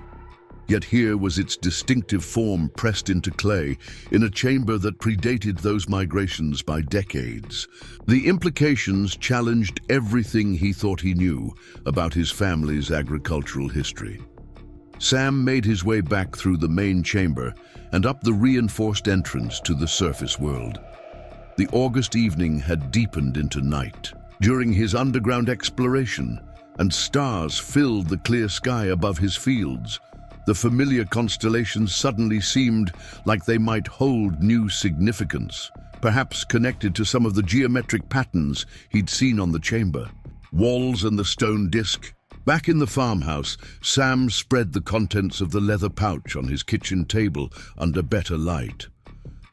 Yet here was its distinctive form pressed into clay in a chamber that predated those migrations by decades. The implications challenged everything he thought he knew about his family's agricultural history. Sam made his way back through the main chamber and up the reinforced entrance to the surface world. The August evening had deepened into night. During his underground exploration, and stars filled the clear sky above his fields, the familiar constellations suddenly seemed like they might hold new significance, perhaps connected to some of the geometric patterns he'd seen on the chamber. Walls and the stone disc. Back in the farmhouse, Sam spread the contents of the leather pouch on his kitchen table under better light.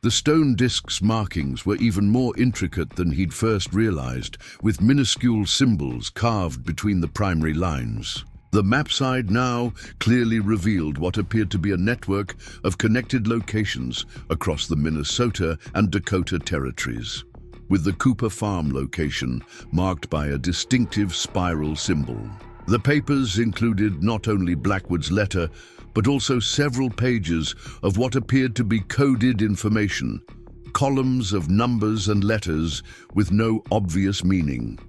The stone disc's markings were even more intricate than he'd first realized, with minuscule symbols carved between the primary lines. The map side now clearly revealed what appeared to be a network of connected locations across the Minnesota and Dakota territories, with the Cooper Farm location marked by a distinctive spiral symbol. The papers included not only Blackwood's letter, but also several pages of what appeared to be coded information, columns of numbers and letters with no obvious meaning.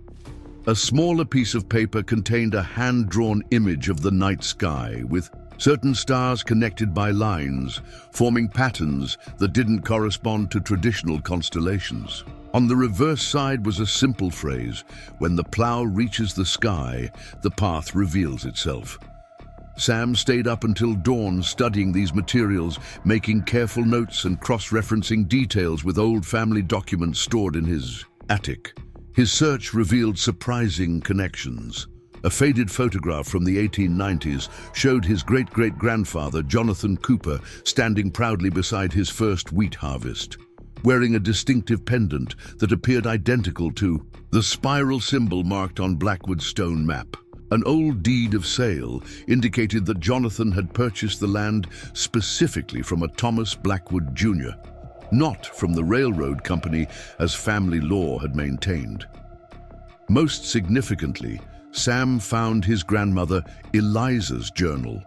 A smaller piece of paper contained a hand-drawn image of the night sky, with certain stars connected by lines, forming patterns that didn't correspond to traditional constellations. On the reverse side was a simple phrase: "When the plow reaches the sky, the path reveals itself." Sam stayed up until dawn studying these materials, making careful notes and cross-referencing details with old family documents stored in his attic. His search revealed surprising connections. A faded photograph from the 1890s showed his great-great-grandfather, Jonathan Cooper, standing proudly beside his first wheat harvest, wearing a distinctive pendant that appeared identical to the spiral symbol marked on Blackwood's stone map. An old deed of sale indicated that Jonathan had purchased the land specifically from a Thomas Blackwood Jr., not from the railroad company as family law had maintained. Most significantly, Sam found his grandmother Eliza's journal,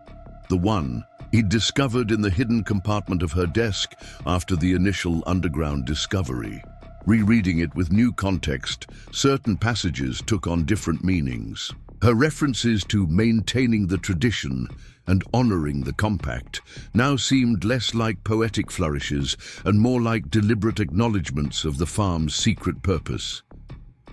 the one he'd discovered in the hidden compartment of her desk after the initial underground discovery. Rereading it with new context, certain passages took on different meanings. Her references to maintaining the tradition and honoring the compact now seemed less like poetic flourishes and more like deliberate acknowledgements of the farm's secret purpose.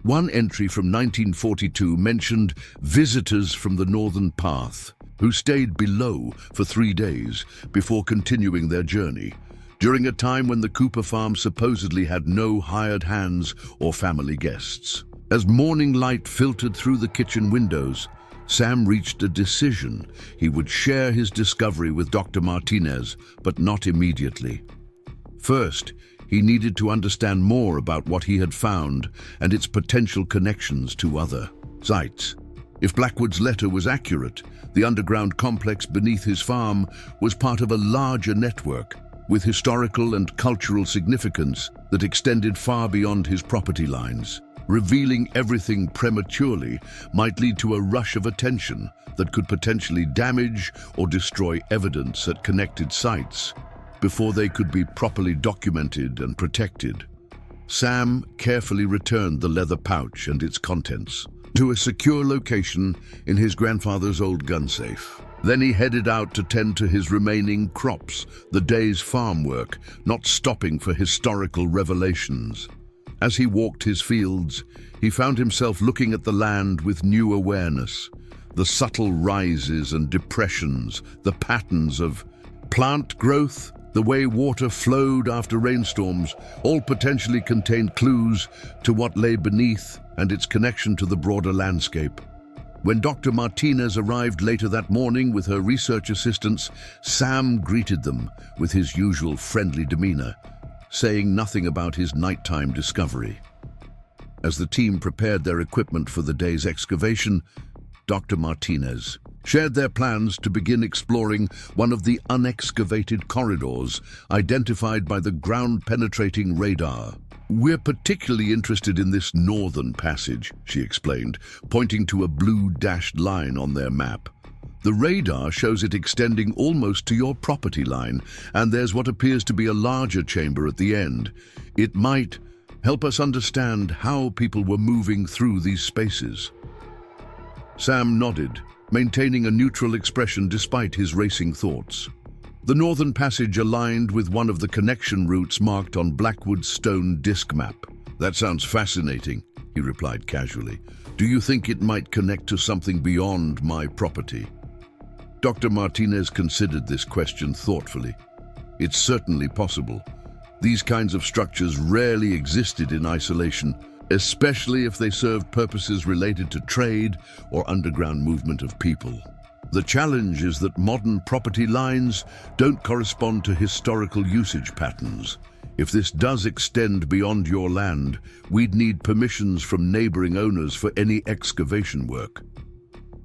One entry from 1942 mentioned visitors from the Northern Path, who stayed below for 3 days before continuing their journey, during a time when the Cooper farm supposedly had no hired hands or family guests. As morning light filtered through the kitchen windows, Sam reached a decision. He would share his discovery with Dr. Martinez, but not immediately. First, He needed to understand more about what he had found and its potential connections to other sites. If Blackwood's letter was accurate, the underground complex beneath his farm was part of a larger network with historical and cultural significance that extended far beyond his property lines. Revealing everything prematurely might lead to a rush of attention that could potentially damage or destroy evidence at connected sites before they could be properly documented and protected. Sam carefully returned the leather pouch and its contents to a secure location in his grandfather's old gun safe. Then he headed out to tend to his remaining crops, the day's farm work, not stopping for historical revelations. As he walked his fields, he found himself looking at the land with new awareness. The subtle rises and depressions, the patterns of plant growth, the way water flowed after rainstorms, all potentially contained clues to what lay beneath and its connection to the broader landscape. When Dr. Martinez arrived later that morning with her research assistants, Sam greeted them with his usual friendly demeanor, saying nothing about his nighttime discovery. As the team prepared their equipment for the day's excavation, Dr. Martinez shared their plans to begin exploring one of the unexcavated corridors identified by the ground-penetrating radar. "We're particularly interested in this northern passage," she explained, pointing to a blue dashed line on their map. "The radar shows it extending almost to your property line, and there's what appears to be a larger chamber at the end. It might help us understand how people were moving through these spaces." Sam nodded, maintaining a neutral expression despite his racing thoughts. The northern passage aligned with one of the connection routes marked on Blackwood's stone disc map. "That sounds fascinating," he replied casually. "Do you think it might connect to something beyond my property?" Dr. Martinez considered this question thoughtfully. "It's certainly possible. These kinds of structures rarely existed in isolation, especially if they served purposes related to trade or underground movement of people. The challenge is that modern property lines don't correspond to historical usage patterns. If this does extend beyond your land, we'd need permissions from neighboring owners for any excavation work."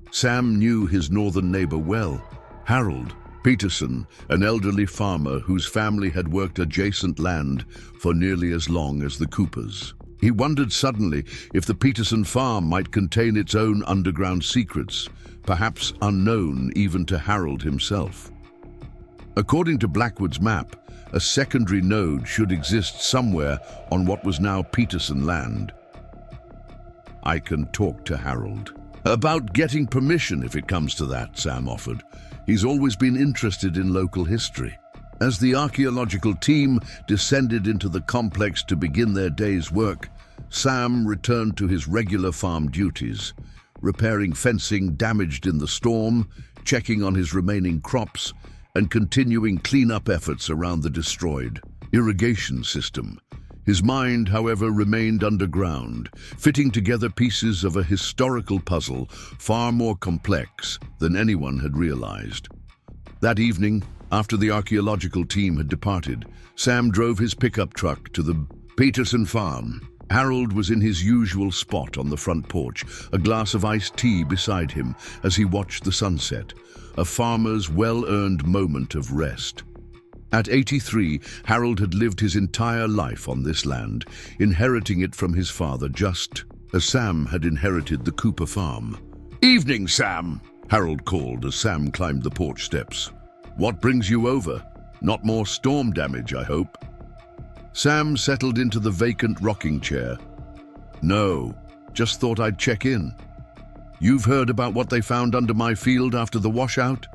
Sam knew his northern neighbor well, Harold Peterson, an elderly farmer whose family had worked adjacent land for nearly as long as the Coopers. He wondered suddenly if the Peterson farm might contain its own underground secrets, perhaps unknown even to Harold himself. According to Blackwood's map, a secondary node should exist somewhere on what was now Peterson land. "I can talk to Harold about getting permission if it comes to that," Sam offered. "He's always been interested in local history." As the archaeological team descended into the complex to begin their day's work, Sam returned to his regular farm duties, repairing fencing damaged in the storm, checking on his remaining crops, and continuing cleanup efforts around the destroyed irrigation system. His mind, however, remained underground, fitting together pieces of a historical puzzle far more complex than anyone had realized. That evening, after the archaeological team had departed, Sam drove his pickup truck to the Peterson farm. Harold was in his usual spot on the front porch, a glass of iced tea beside him as he watched the sunset, a farmer's well-earned moment of rest. At 83, Harold had lived his entire life on this land, inheriting it from his father just as Sam had inherited the Cooper farm. "Evening, Sam," Harold called as Sam climbed the porch steps. "What brings you over? Not more storm damage, I hope." Sam settled into the vacant rocking chair. "No, just thought I'd check in. You've heard about what they found under my field after the washout?"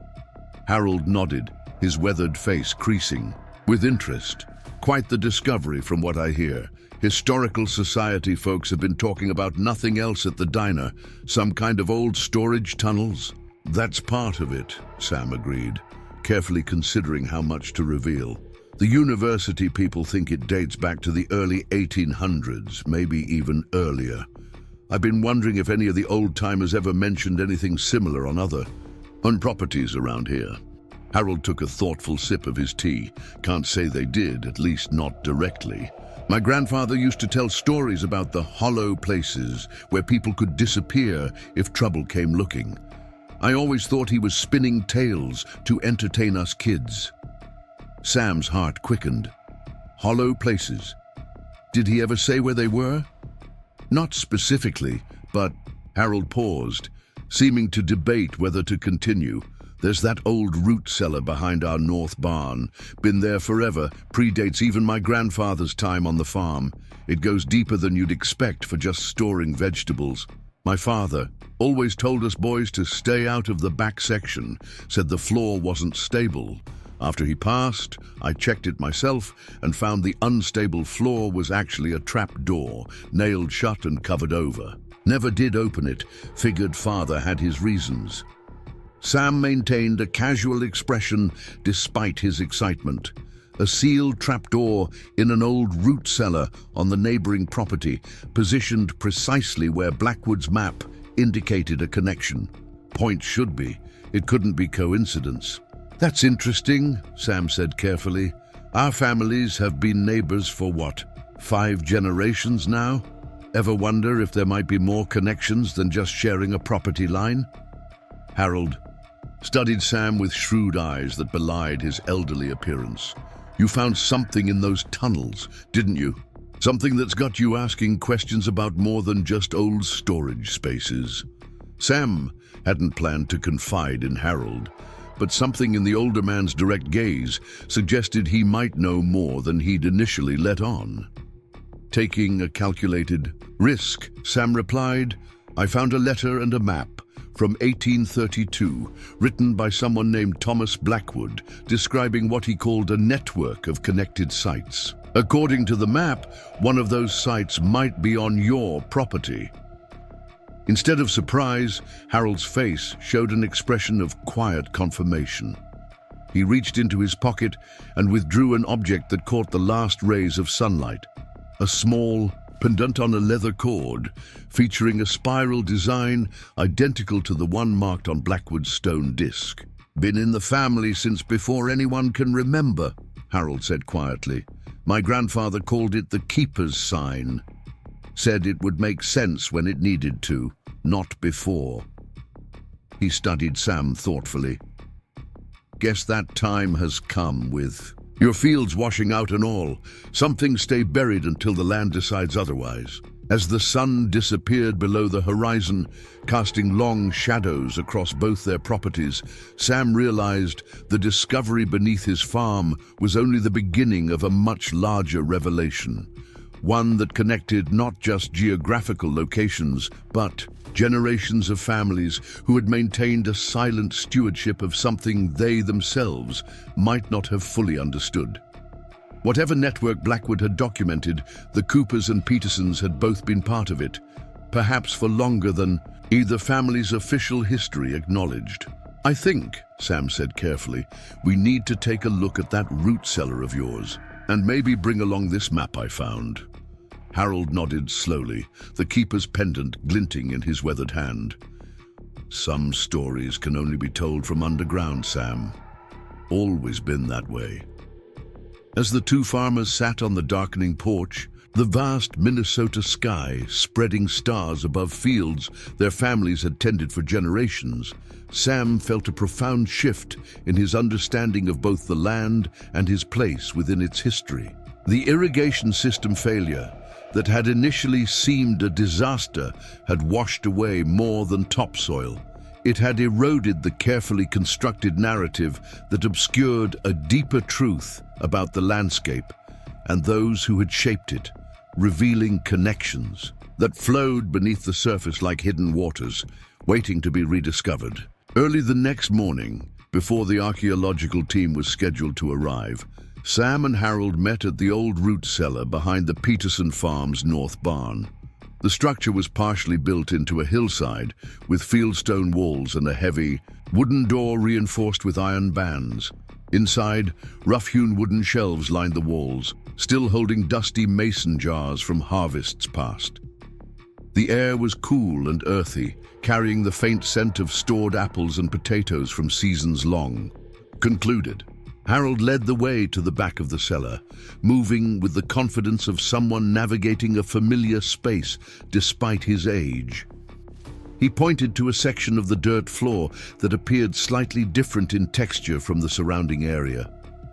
Harold nodded, his weathered face creasing with interest. "Quite the discovery from what I hear. Historical Society folks have been talking about nothing else at the diner, some kind of old storage tunnels." "That's part of it," Sam agreed, carefully considering how much to reveal. "The university people think it dates back to the early 1800s, maybe even earlier. I've been wondering if any of the old-timers ever mentioned anything similar on properties around here." Harold took a thoughtful sip of his tea. Can't say they did, at least not directly. My grandfather used to tell stories about the hollow places where people could disappear if trouble came looking. I always thought he was spinning tales to entertain us kids. Sam's heart quickened. Hollow places. Did he ever say where they were? Not specifically, but Harold paused, seeming to debate whether to continue. There's that old root cellar behind our north barn. Been there forever, predates even my grandfather's time on the farm. It goes deeper than you'd expect for just storing vegetables. My father always told us boys to stay out of the back section, said the floor wasn't stable. After he passed, I checked it myself and found the unstable floor was actually a trap door, nailed shut and covered over. Never did open it, figured father had his reasons. Sam maintained a casual expression despite his excitement. A sealed trapdoor in an old root cellar on the neighboring property, positioned precisely where Blackwood's map indicated a connection. Point should be. It couldn't be coincidence. That's interesting, Sam said carefully. Our families have been neighbors for what, 5 generations now? Ever wonder if there might be more connections than just sharing a property line? Harold studied Sam with shrewd eyes that belied his elderly appearance. You found something in those tunnels, didn't you? Something that's got you asking questions about more than just old storage spaces. Sam hadn't planned to confide in Harold, but something in the older man's direct gaze suggested he might know more than he'd initially let on. Taking a calculated risk, Sam replied, I found a letter and a map from 1832, written by someone named Thomas Blackwood, describing what he called a network of connected sites. According to the map, one of those sites might be on your property. Instead of surprise, Harold's face showed an expression of quiet confirmation. He reached into his pocket and withdrew an object that caught the last rays of sunlight. A small pendant on a leather cord, featuring a spiral design identical to the one marked on Blackwood's stone disc. Been in the family since before anyone can remember, Harold said quietly. My grandfather called it the keeper's sign. Said it would make sense when it needed to, not before. He studied Sam thoughtfully. Guess that time has come with your fields washing out and all. Some things stay buried until the land decides otherwise. As the sun disappeared below the horizon, casting long shadows across both their properties, Sam realized the discovery beneath his farm was only the beginning of a much larger revelation. One that connected not just geographical locations, but generations of families who had maintained a silent stewardship of something they themselves might not have fully understood. Whatever network Blackwood had documented, the Coopers and Petersons had both been part of it, perhaps for longer than either family's official history acknowledged. I think, Sam said carefully, we need to take a look at that root cellar of yours, and maybe bring along this map I found. Harold nodded slowly, the keeper's pendant glinting in his weathered hand. Some stories can only be told from underground, Sam. Always been that way. As the two farmers sat on the darkening porch, the vast Minnesota sky spreading stars above fields their families had tended for generations, Sam felt a profound shift in his understanding of both the land and his place within its history. The irrigation system failure that had initially seemed a disaster had washed away more than topsoil. It had eroded the carefully constructed narrative that obscured a deeper truth about the landscape and those who had shaped it, revealing connections that flowed beneath the surface like hidden waters, waiting to be rediscovered. Early the next morning, before the archaeological team was scheduled to arrive, Sam and Harold met at the old root cellar behind the Peterson farm's north barn. The structure was partially built into a hillside with fieldstone walls and a heavy wooden door reinforced with iron bands. Inside, rough-hewn wooden shelves lined the walls, still holding dusty mason jars from harvests past. The air was cool and earthy, carrying the faint scent of stored apples and potatoes from seasons long. Concluded, Harold led the way to the back of the cellar, moving with the confidence of someone navigating a familiar space despite his age. He pointed to a section of the dirt floor that appeared slightly different in texture from the surrounding area.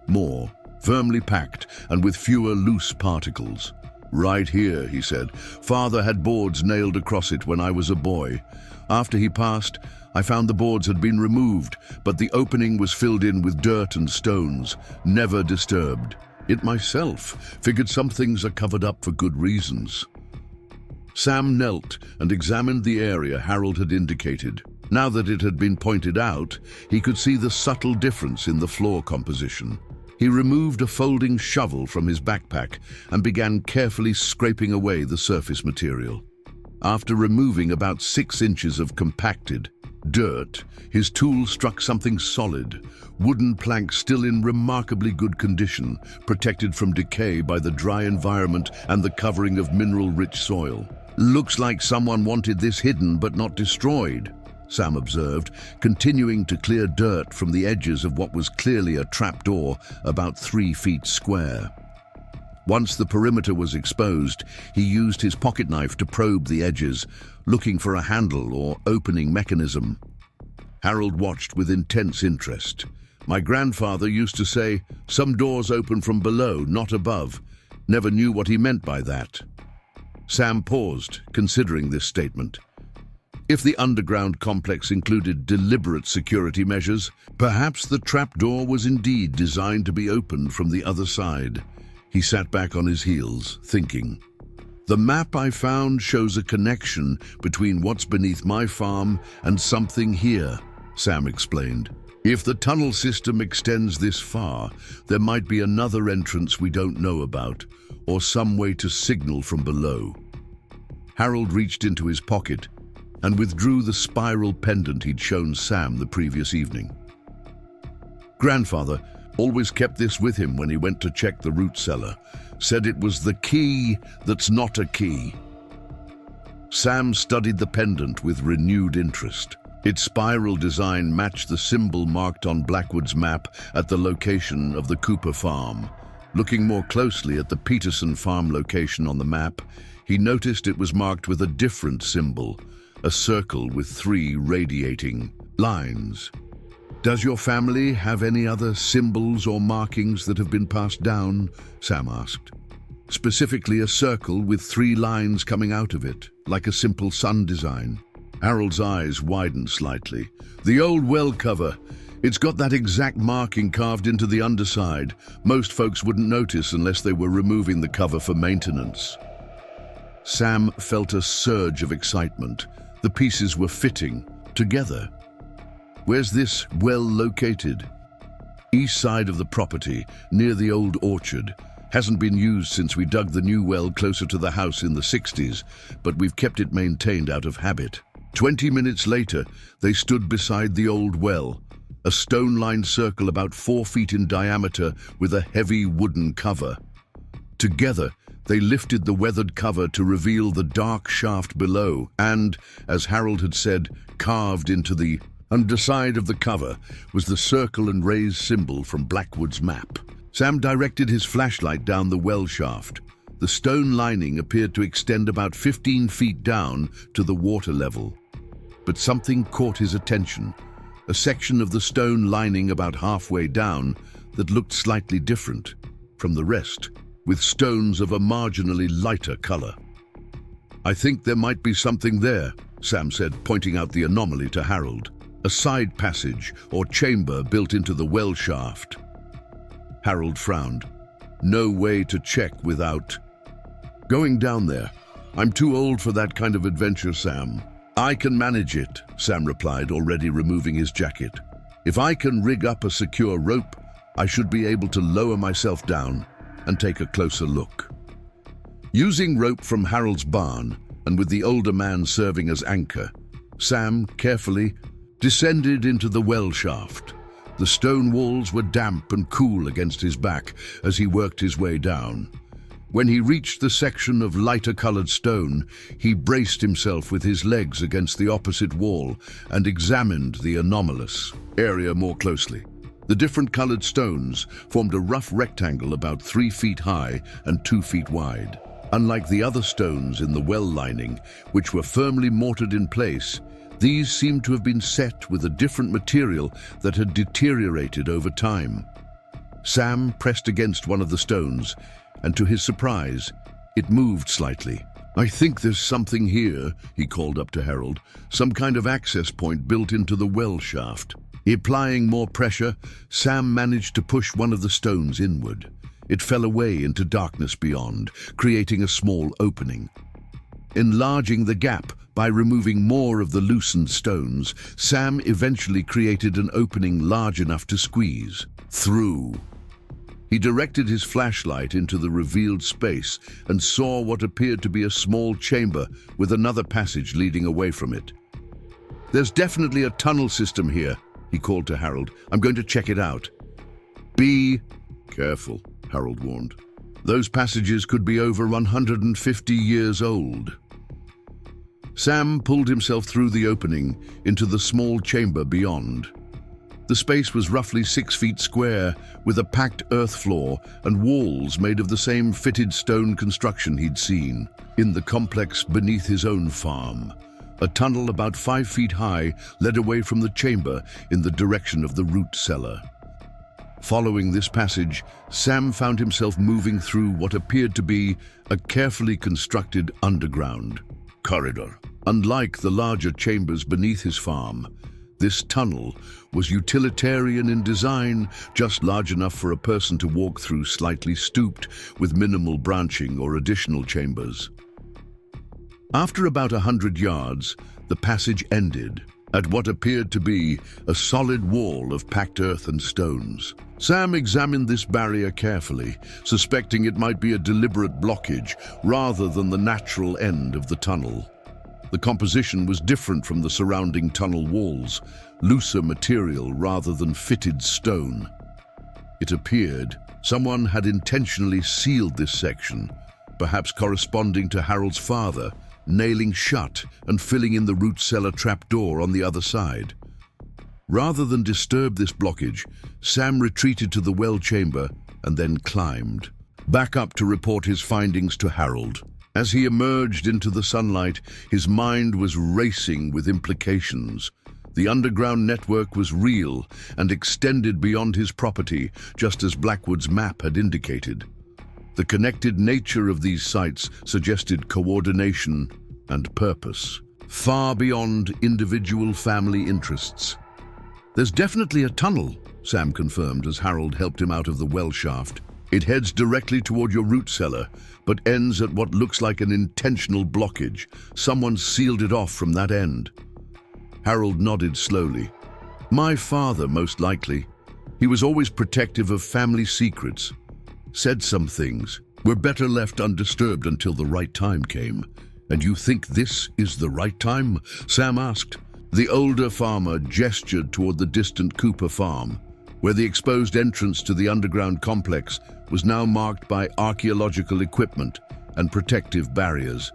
More firmly packed and with fewer loose particles. "Right here," he said. "Father had boards nailed across it when I was a boy. After he passed, I found the boards had been removed, but the opening was filled in with dirt and stones, never disturbed. It myself figured some things are covered up for good reasons." Sam knelt and examined the area Harold had indicated. Now that it had been pointed out, he could see the subtle difference in the floor composition. He removed a folding shovel from his backpack and began carefully scraping away the surface material. After removing about 6 inches of compacted dirt, his tool struck something solid, wooden planks still in remarkably good condition, protected from decay by the dry environment and the covering of mineral-rich soil. "Looks like someone wanted this hidden but not destroyed," Sam observed, continuing to clear dirt from the edges of what was clearly a trapdoor about 3 feet square. Once the perimeter was exposed, he used his pocket knife to probe the edges, looking for a handle or opening mechanism. Harold watched with intense interest. "My grandfather used to say, 'Some doors open from below, not above.' Never knew what he meant by that." Sam paused, considering this statement. If the underground complex included deliberate security measures, perhaps the trapdoor was indeed designed to be opened from the other side. He sat back on his heels, thinking. "The map I found shows a connection between what's beneath my farm and something here," Sam explained. "If the tunnel system extends this far, there might be another entrance we don't know about, or some way to signal from below." Harold reached into his pocket and withdrew the spiral pendant he'd shown Sam the previous evening. "Grandfather always kept this with him when he went to check the root cellar. Said it was the key that's not a key." Sam studied the pendant with renewed interest. Its spiral design matched the symbol marked on Blackwood's map at the location of the Cooper farm. Looking more closely at the Peterson farm location on the map, he noticed it was marked with a different symbol, a circle with 3 radiating lines. "Does your family have any other symbols or markings that have been passed down?" Sam asked. "Specifically a circle with 3 lines coming out of it, like a simple sun design." Harold's eyes widened slightly. "The old well cover. It's got that exact marking carved into the underside. Most folks wouldn't notice unless they were removing the cover for maintenance." Sam felt a surge of excitement. The pieces were fitting together. "Where's this well located?" "East side of the property, near the old orchard. Hasn't been used since we dug the new well closer to the house in the 60s, but we've kept it maintained out of habit." 20 minutes later, they stood beside the old well, a stone-lined circle about 4 feet in diameter with a heavy wooden cover. Together, they lifted the weathered cover to reveal the dark shaft below and, as Harold had said, carved into the underside of the cover was the circle and raised symbol from Blackwood's map. Sam directed his flashlight down the well shaft. The stone lining appeared to extend about 15 feet down to the water level. But something caught his attention, a section of the stone lining about halfway down that looked slightly different from the rest, with stones of a marginally lighter color. "I think there might be something there," Sam said, pointing out the anomaly to Harold. "A side passage or chamber built into the well shaft." Harold frowned. "No way to check without going down there. I'm too old for that kind of adventure, Sam." "I can manage it," Sam replied, already removing his jacket. "If I can rig up a secure rope, I should be able to lower myself down and take a closer look." Using rope from Harold's barn, and with the older man serving as anchor, Sam carefully descended into the well shaft. The stone walls were damp and cool against his back as he worked his way down. When he reached the section of lighter-colored stone, he braced himself with his legs against the opposite wall and examined the anomalous area more closely. The different colored stones formed a rough rectangle about 3 feet high and 2 feet wide. Unlike the other stones in the well lining, which were firmly mortared in place, these seemed to have been set with a different material that had deteriorated over time. Sam pressed against one of the stones, and to his surprise, it moved slightly. "I think there's something here," he called up to Harold, "some kind of access point built into the well shaft." Applying more pressure, Sam managed to push one of the stones inward. It fell away into darkness beyond, creating a small opening. Enlarging the gap by removing more of the loosened stones, Sam eventually created an opening large enough to squeeze through. He directed his flashlight into the revealed space and saw what appeared to be a small chamber with another passage leading away from it. "There's definitely a tunnel system here," he called to Harold. "I'm going to check it out." "Be careful," Harold warned. "Those passages could be over 150 years old." Sam pulled himself through the opening into the small chamber beyond. The space was roughly 6 feet square, with a packed earth floor and walls made of the same fitted stone construction he'd seen in the complex beneath his own farm. A tunnel about 5 feet high led away from the chamber in the direction of the root cellar. Following this passage, Sam found himself moving through what appeared to be a carefully constructed underground corridor. Unlike the larger chambers beneath his farm, this tunnel was utilitarian in design, just large enough for a person to walk through, slightly stooped, with minimal branching or additional chambers. After about 100 yards, the passage ended at what appeared to be a solid wall of packed earth and stones. Sam examined this barrier carefully, suspecting it might be a deliberate blockage rather than the natural end of the tunnel. The composition was different from the surrounding tunnel walls, looser material rather than fitted stone. It appeared someone had intentionally sealed this section, perhaps corresponding to Harold's father, nailing shut and filling in the root cellar trapdoor on the other side. Rather than disturb this blockage, Sam retreated to the well chamber and then climbed back up to report his findings to Harold. As he emerged into the sunlight, his mind was racing with implications. The underground network was real and extended beyond his property, just as Blackwood's map had indicated. The connected nature of these sites suggested coordination and purpose, far beyond individual family interests. "There's definitely a tunnel," Sam confirmed as Harold helped him out of the well shaft. "It heads directly toward your root cellar, but ends at what looks like an intentional blockage. Someone sealed it off from that end." Harold nodded slowly. "My father, most likely. He was always protective of family secrets. Said some things were better left undisturbed until the right time came." "And you think this is the right time?" Sam asked. The older farmer gestured toward the distant Cooper farm, where the exposed entrance to the underground complex was now marked by archaeological equipment and protective barriers.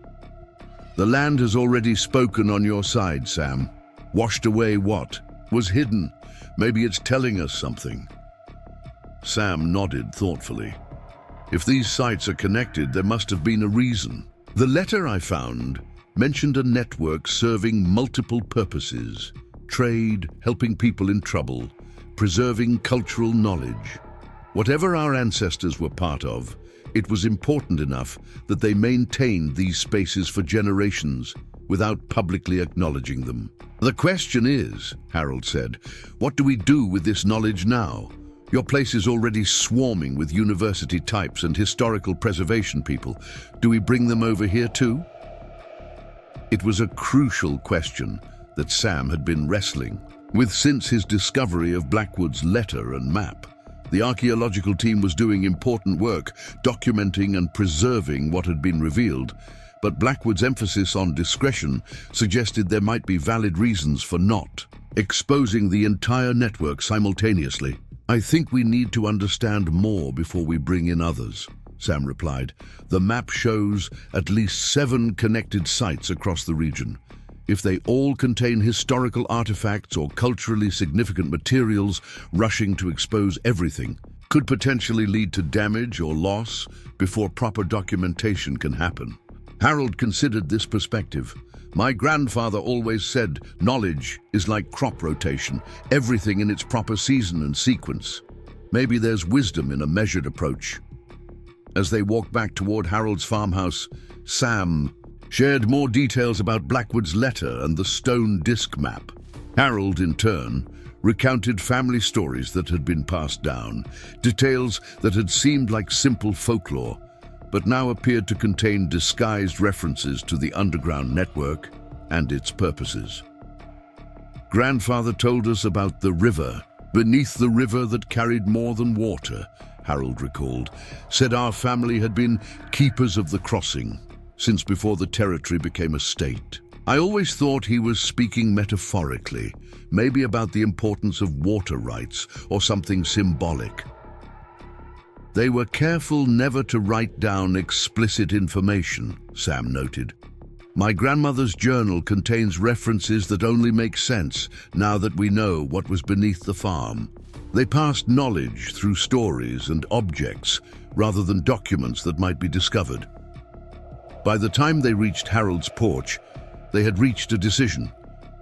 "The land has already spoken on your side, Sam. Washed away what was hidden. Maybe it's telling us something." Sam nodded thoughtfully. "If these sites are connected, there must have been a reason. The letter I found mentioned a network serving multiple purposes: trade, helping people in trouble, preserving cultural knowledge. Whatever our ancestors were part of, it was important enough that they maintained these spaces for generations without publicly acknowledging them. The question is," Harold said, "what do we do with this knowledge now? Your place is already swarming with university types and historical preservation people. Do we bring them over here too?" It was a crucial question that Sam had been wrestling with since his discovery of Blackwood's letter and map. The archaeological team was doing important work, documenting and preserving what had been revealed, but Blackwood's emphasis on discretion suggested there might be valid reasons for not exposing the entire network simultaneously. "I think we need to understand more before we bring in others," Sam replied. "The map shows at least 7 connected sites across the region. If they all contain historical artifacts or culturally significant materials, rushing to expose everything could potentially lead to damage or loss before proper documentation can happen. Harold considered this perspective. My grandfather always said, knowledge is like crop rotation, everything in its proper season and sequence. Maybe there's wisdom in a measured approach. As they walked back toward Harold's farmhouse, Sam shared more details about Blackwood's letter and the stone disc map. Harold, in turn, recounted family stories that had been passed down, details that had seemed like simple folklore, but now appeared to contain disguised references to the underground network and its purposes. Grandfather told us about the river, beneath the river that carried more than water, Harold recalled, said our family had been keepers of the crossing since before the territory became a state. I always thought he was speaking metaphorically, maybe about the importance of water rights or something symbolic. They were careful never to write down explicit information, Sam noted. My grandmother's journal contains references that only make sense now that we know what was beneath the farm. They passed knowledge through stories and objects rather than documents that might be discovered. By the time they reached Harold's porch, they had reached a decision.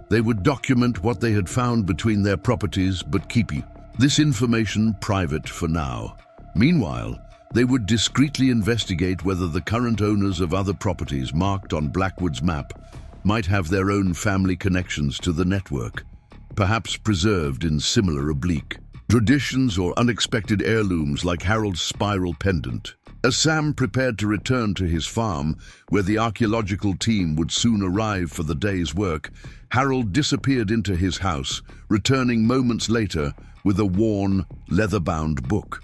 They would document what they had found between their properties, but keep this information private for now. Meanwhile, they would discreetly investigate whether the current owners of other properties marked on Blackwood's map might have their own family connections to the network, perhaps preserved in similar oblique traditions or unexpected heirlooms like Harold's spiral pendant. As Sam prepared to return to his farm, where the archaeological team would soon arrive for the day's work, Harold disappeared into his house, returning moments later with a worn, leather-bound book.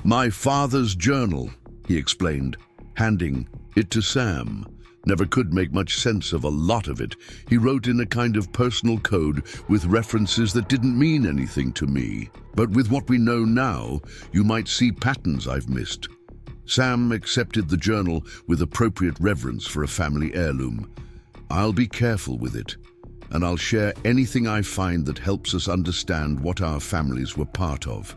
My father's journal, he explained, handing it to Sam. Never could make much sense of a lot of it. He wrote in a kind of personal code with references that didn't mean anything to me. But with what we know now, you might see patterns I've missed. Sam accepted the journal with appropriate reverence for a family heirloom. I'll be careful with it, and I'll share anything I find that helps us understand what our families were part of.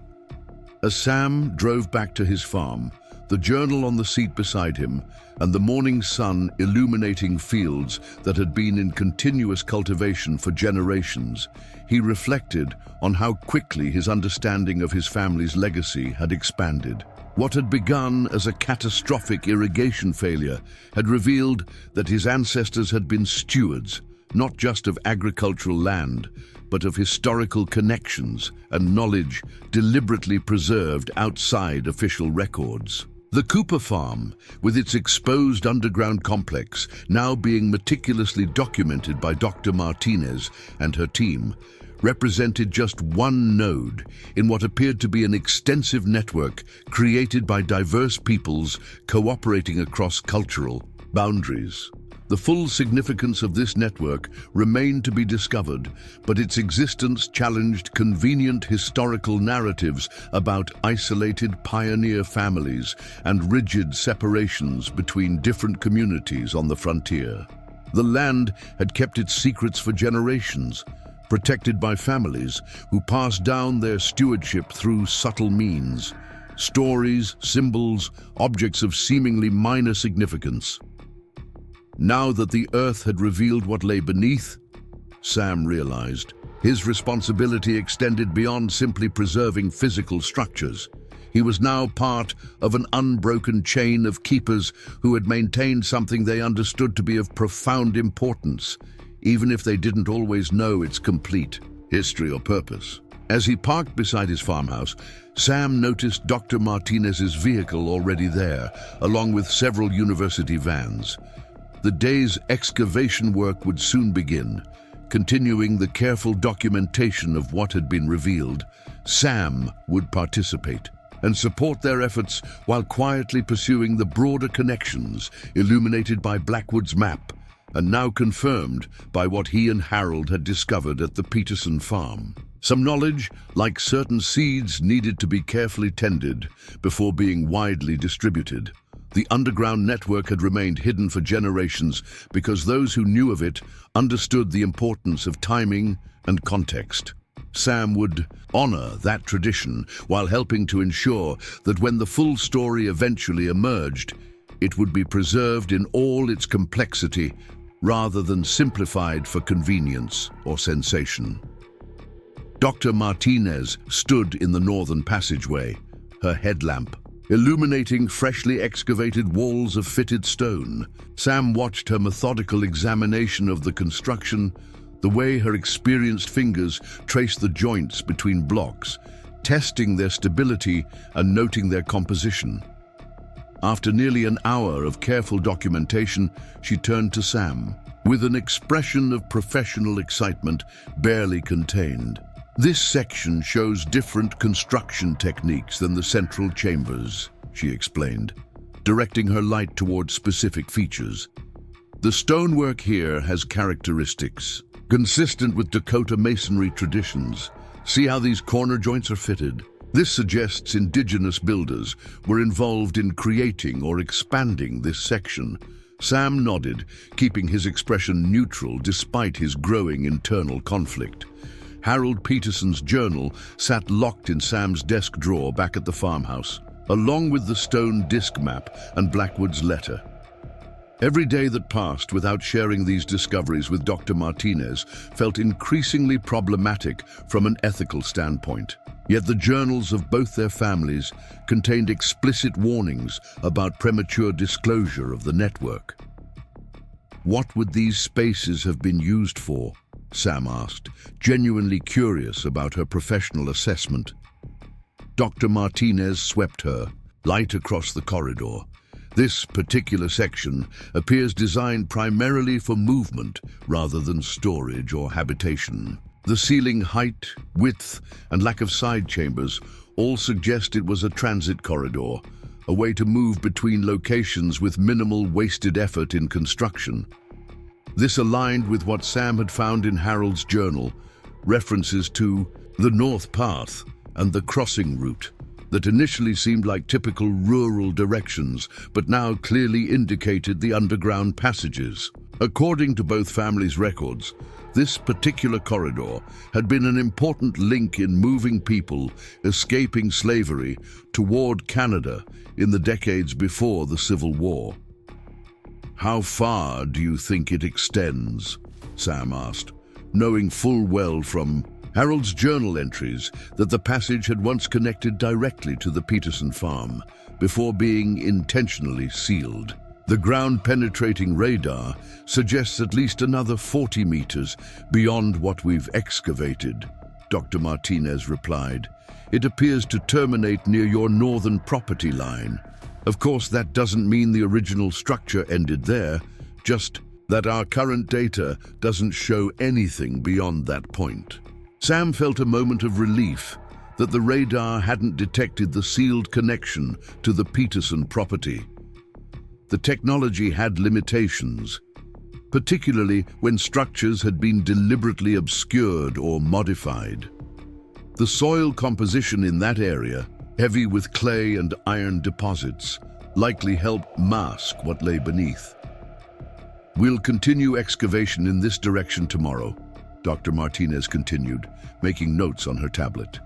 As Sam drove back to his farm, the journal on the seat beside him, and the morning sun illuminating fields that had been in continuous cultivation for generations, he reflected on how quickly his understanding of his family's legacy had expanded. What had begun as a catastrophic irrigation failure had revealed that his ancestors had been stewards, not just of agricultural land, but of historical connections and knowledge deliberately preserved outside official records. The Cooper farm, with its exposed underground complex now being meticulously documented by Dr. Martinez and her team, represented just one node in what appeared to be an extensive network created by diverse peoples cooperating across cultural boundaries. The full significance of this network remained to be discovered, but its existence challenged convenient historical narratives about isolated pioneer families and rigid separations between different communities on the frontier. The land had kept its secrets for generations, protected by families who passed down their stewardship through subtle means, stories, symbols, objects of seemingly minor significance. Now that the earth had revealed what lay beneath, Sam realized his responsibility extended beyond simply preserving physical structures. He was now part of an unbroken chain of keepers who had maintained something they understood to be of profound importance, even if they didn't always know its complete history or purpose. As he parked beside his farmhouse, Sam noticed Dr. Martinez's vehicle already there, along with several university vans. The day's excavation work would soon begin, continuing the careful documentation of what had been revealed. Sam would participate and support their efforts while quietly pursuing the broader connections illuminated by Blackwood's map and now confirmed by what he and Harold had discovered at the Peterson farm. Some knowledge, like certain seeds, needed to be carefully tended before being widely distributed. The underground network had remained hidden for generations because those who knew of it understood the importance of timing and context. Sam would honor that tradition while helping to ensure that when the full story eventually emerged, it would be preserved in all its complexity rather than simplified for convenience or sensation. Dr. Martinez stood in the northern passageway, her headlamp illuminating freshly excavated walls of fitted stone. Sam watched her methodical examination of the construction, the way her experienced fingers traced the joints between blocks, testing their stability and noting their composition. After nearly an hour of careful documentation, she turned to Sam with an expression of professional excitement barely contained. "This section shows different construction techniques than the central chambers," she explained, directing her light towards specific features. "The stonework here has characteristics consistent with Dakota masonry traditions. See how these corner joints are fitted? This suggests indigenous builders were involved in creating or expanding this section." Sam nodded, keeping his expression neutral despite his growing internal conflict. Harold Peterson's journal sat locked in Sam's desk drawer back at the farmhouse, along with the stone disc map and Blackwood's letter. Every day that passed without sharing these discoveries with Dr. Martinez felt increasingly problematic from an ethical standpoint. Yet the journals of both their families contained explicit warnings about premature disclosure of the network. What would these spaces have been used for? Sam asked, genuinely curious about her professional assessment. Dr. Martinez swept her, light across the corridor. This particular section appears designed primarily for movement rather than storage or habitation. The ceiling height, width, and lack of side chambers all suggest it was a transit corridor, a way to move between locations with minimal wasted effort in construction. This aligned with what Sam had found in Harold's journal, references to the North Path and the crossing route that initially seemed like typical rural directions, but now clearly indicated the underground passages. According to both families' records, this particular corridor had been an important link in moving people escaping slavery toward Canada in the decades before the Civil War. "How far do you think it extends?" Sam asked, knowing full well from Harold's journal entries that the passage had once connected directly to the Peterson farm before being intentionally sealed. "The ground-penetrating radar suggests at least another 40 meters beyond what we've excavated," Dr. Martinez replied. "It appears to terminate near your northern property line. Of course, that doesn't mean the original structure ended there, just that our current data doesn't show anything beyond that point." Sam felt a moment of relief that the radar hadn't detected the sealed connection to the Peterson property. The technology had limitations, particularly when structures had been deliberately obscured or modified. The soil composition in that area, heavy with clay and iron deposits, likely helped mask what lay beneath. "We'll continue excavation in this direction tomorrow," Dr. Martinez continued, making notes on her tablet.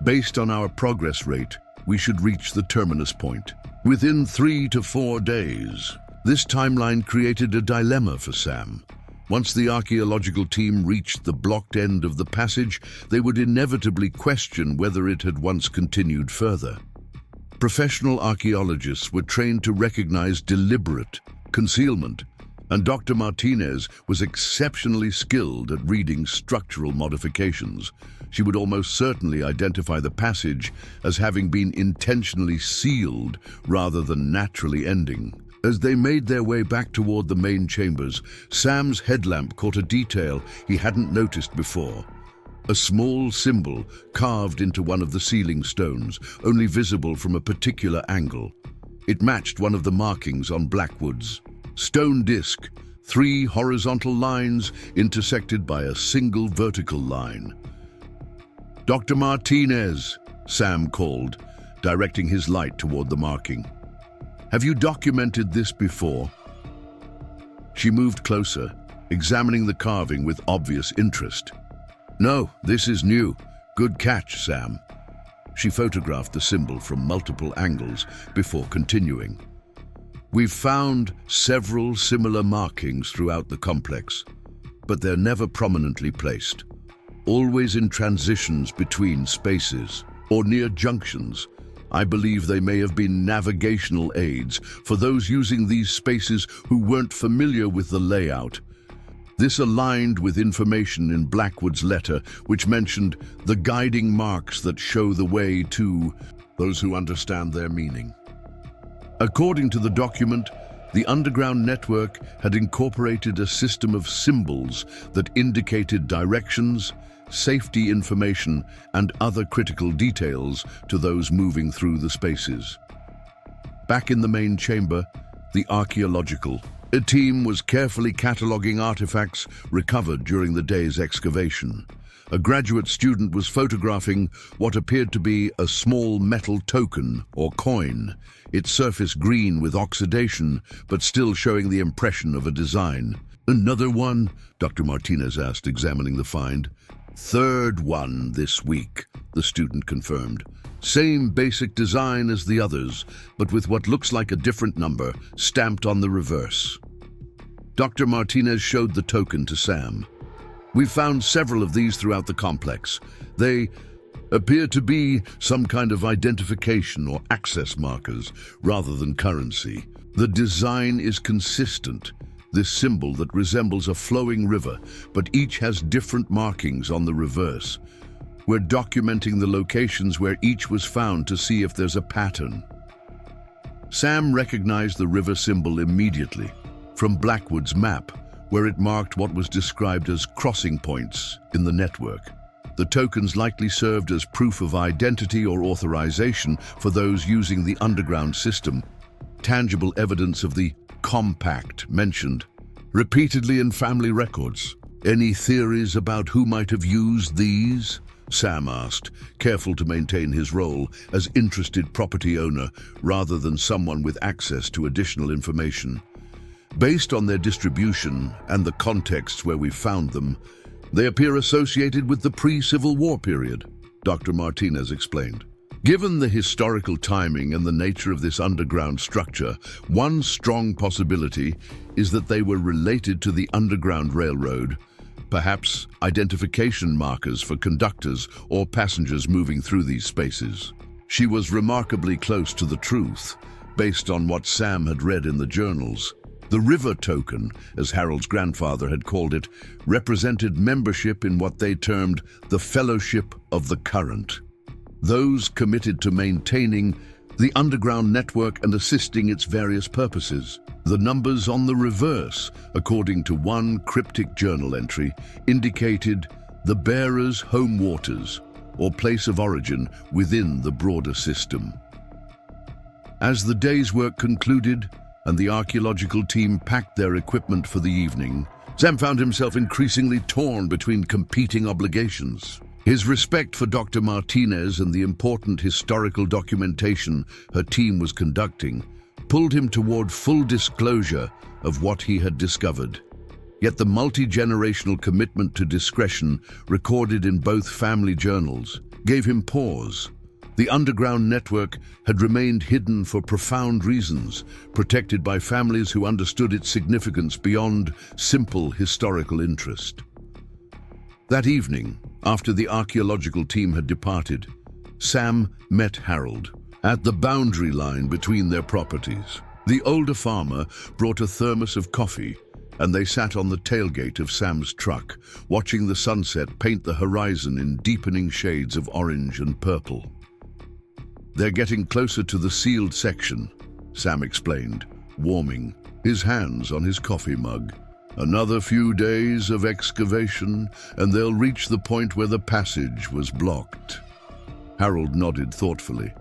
"Based on our progress rate, we should reach the terminus point within 3 to 4 days. This timeline created a dilemma for Sam. Once the archaeological team reached the blocked end of the passage, they would inevitably question whether it had once continued further. Professional archaeologists were trained to recognize deliberate concealment, and Dr. Martinez was exceptionally skilled at reading structural modifications. She would almost certainly identify the passage as having been intentionally sealed rather than naturally ending. As they made their way back toward the main chambers, Sam's headlamp caught a detail he hadn't noticed before. A small symbol carved into one of the ceiling stones, only visible from a particular angle. It matched one of the markings on Blackwood's stone disc, 3 horizontal lines intersected by a single vertical line. "Dr. Martinez," Sam called, directing his light toward the marking. Have you documented this before? She moved closer, examining the carving with obvious interest. No, this is new. Good catch, Sam. She photographed the symbol from multiple angles before continuing. We've found several similar markings throughout the complex, but they're never prominently placed, always in transitions between spaces or near junctions. I believe they may have been navigational aids for those using these spaces who weren't familiar with the layout. This aligned with information in Blackwood's letter, which mentioned the guiding marks that show the way to those who understand their meaning. According to the document, the underground network had incorporated a system of symbols that indicated directions, safety information, and other critical details to those moving through the spaces. Back in the main chamber, the archaeological team was carefully cataloging artifacts recovered during the day's excavation. A graduate student was photographing what appeared to be a small metal token or coin, its surface green with oxidation, but still showing the impression of a design. Another one? Dr. Martinez asked, examining the find. Third one this week, the student confirmed. Same basic design as the others, but with what looks like a different number stamped on the reverse. Dr. Martinez showed the token to Sam. We've found several of these throughout the complex. They appear to be some kind of identification or access markers rather than currency. The design is consistent. This symbol that resembles a flowing river, but each has different markings on the reverse. We're documenting the locations where each was found to see if there's a pattern. Sam recognized the river symbol immediately from Blackwood's map, where it marked what was described as crossing points in the network. The tokens likely served as proof of identity or authorization for those using the underground system, tangible evidence of the compact mentioned repeatedly in family records. Any theories about who might have used these? Sam asked, careful to maintain his role as interested property owner rather than someone with access to additional information. Based on their distribution and the contexts where we found them, they appear associated with the pre-Civil War period, Dr. Martinez explained. Given the historical timing and the nature of this underground structure, one strong possibility is that they were related to the Underground Railroad, perhaps identification markers for conductors or passengers moving through these spaces. She was remarkably close to the truth, based on what Sam had read in the journals. The river token, as Harold's grandfather had called it, represented membership in what they termed the Fellowship of the Current. Those committed to maintaining the underground network and assisting its various purposes. The numbers on the reverse, according to one cryptic journal entry, indicated the bearer's home waters, or place of origin within the broader system. As the day's work concluded and the archaeological team packed their equipment for the evening, Sam found himself increasingly torn between competing obligations. His respect for Dr. Martinez and the important historical documentation her team was conducting pulled him toward full disclosure of what he had discovered. Yet the multi-generational commitment to discretion recorded in both family journals gave him pause. The underground network had remained hidden for profound reasons, protected by families who understood its significance beyond simple historical interest. That evening, after the archaeological team had departed, Sam met Harold at the boundary line between their properties. The older farmer brought a thermos of coffee, and they sat on the tailgate of Sam's truck, watching the sunset paint the horizon in deepening shades of orange and purple. They're getting closer to the sealed section, Sam explained, warming his hands on his coffee mug. Another few days of excavation, and they'll reach the point where the passage was blocked. Harold nodded thoughtfully.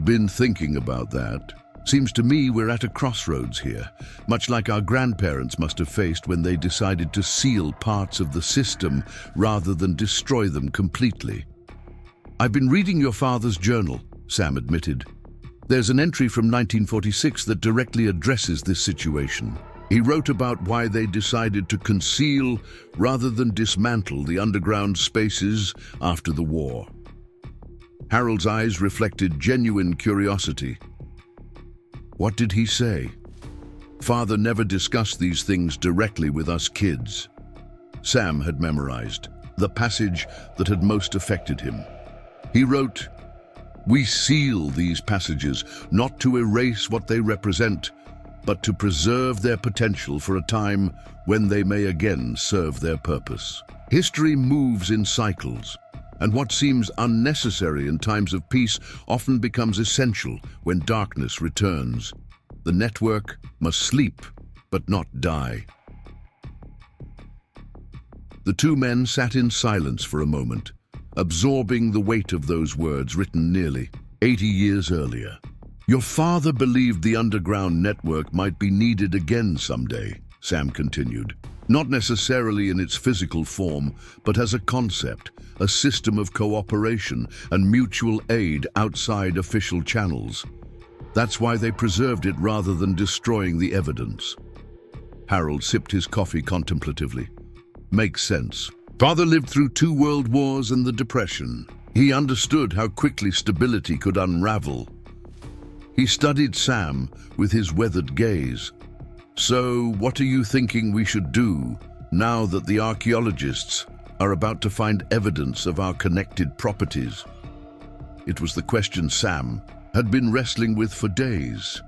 Been thinking about that. Seems to me we're at a crossroads here, much like our grandparents must have faced when they decided to seal parts of the system rather than destroy them completely. I've been reading your father's journal, Sam admitted. There's an entry from 1946 that directly addresses this situation. He wrote about why they decided to conceal rather than dismantle the underground spaces after the war. Harold's eyes reflected genuine curiosity. What did he say? Father never discussed these things directly with us kids. Sam had memorized the passage that had most affected him. He wrote, "We seal these passages not to erase what they represent, but to preserve their potential for a time when they may again serve their purpose." History moves in cycles, and what seems unnecessary in times of peace often becomes essential when darkness returns. The network must sleep, but not die. The two men sat in silence for a moment, absorbing the weight of those words written nearly 80 years earlier. "Your father believed the underground network might be needed again someday," Sam continued. "Not necessarily in its physical form, but as a concept, a system of cooperation and mutual aid outside official channels. That's why they preserved it rather than destroying the evidence." Harold sipped his coffee contemplatively. "Makes sense. Father lived through 2 world wars and the Depression. He understood how quickly stability could unravel." He studied Sam with his weathered gaze. "So, what are you thinking we should do now that the archaeologists are about to find evidence of our connected properties?" It was the question Sam had been wrestling with for days.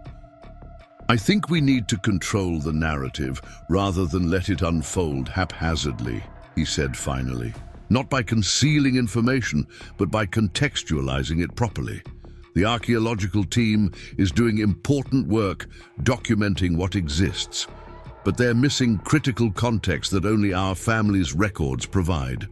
"I think we need to control the narrative rather than let it unfold haphazardly," he said finally. "Not by concealing information, but by contextualizing it properly. The archaeological team is doing important work documenting what exists, but they're missing critical context that only our family's records provide.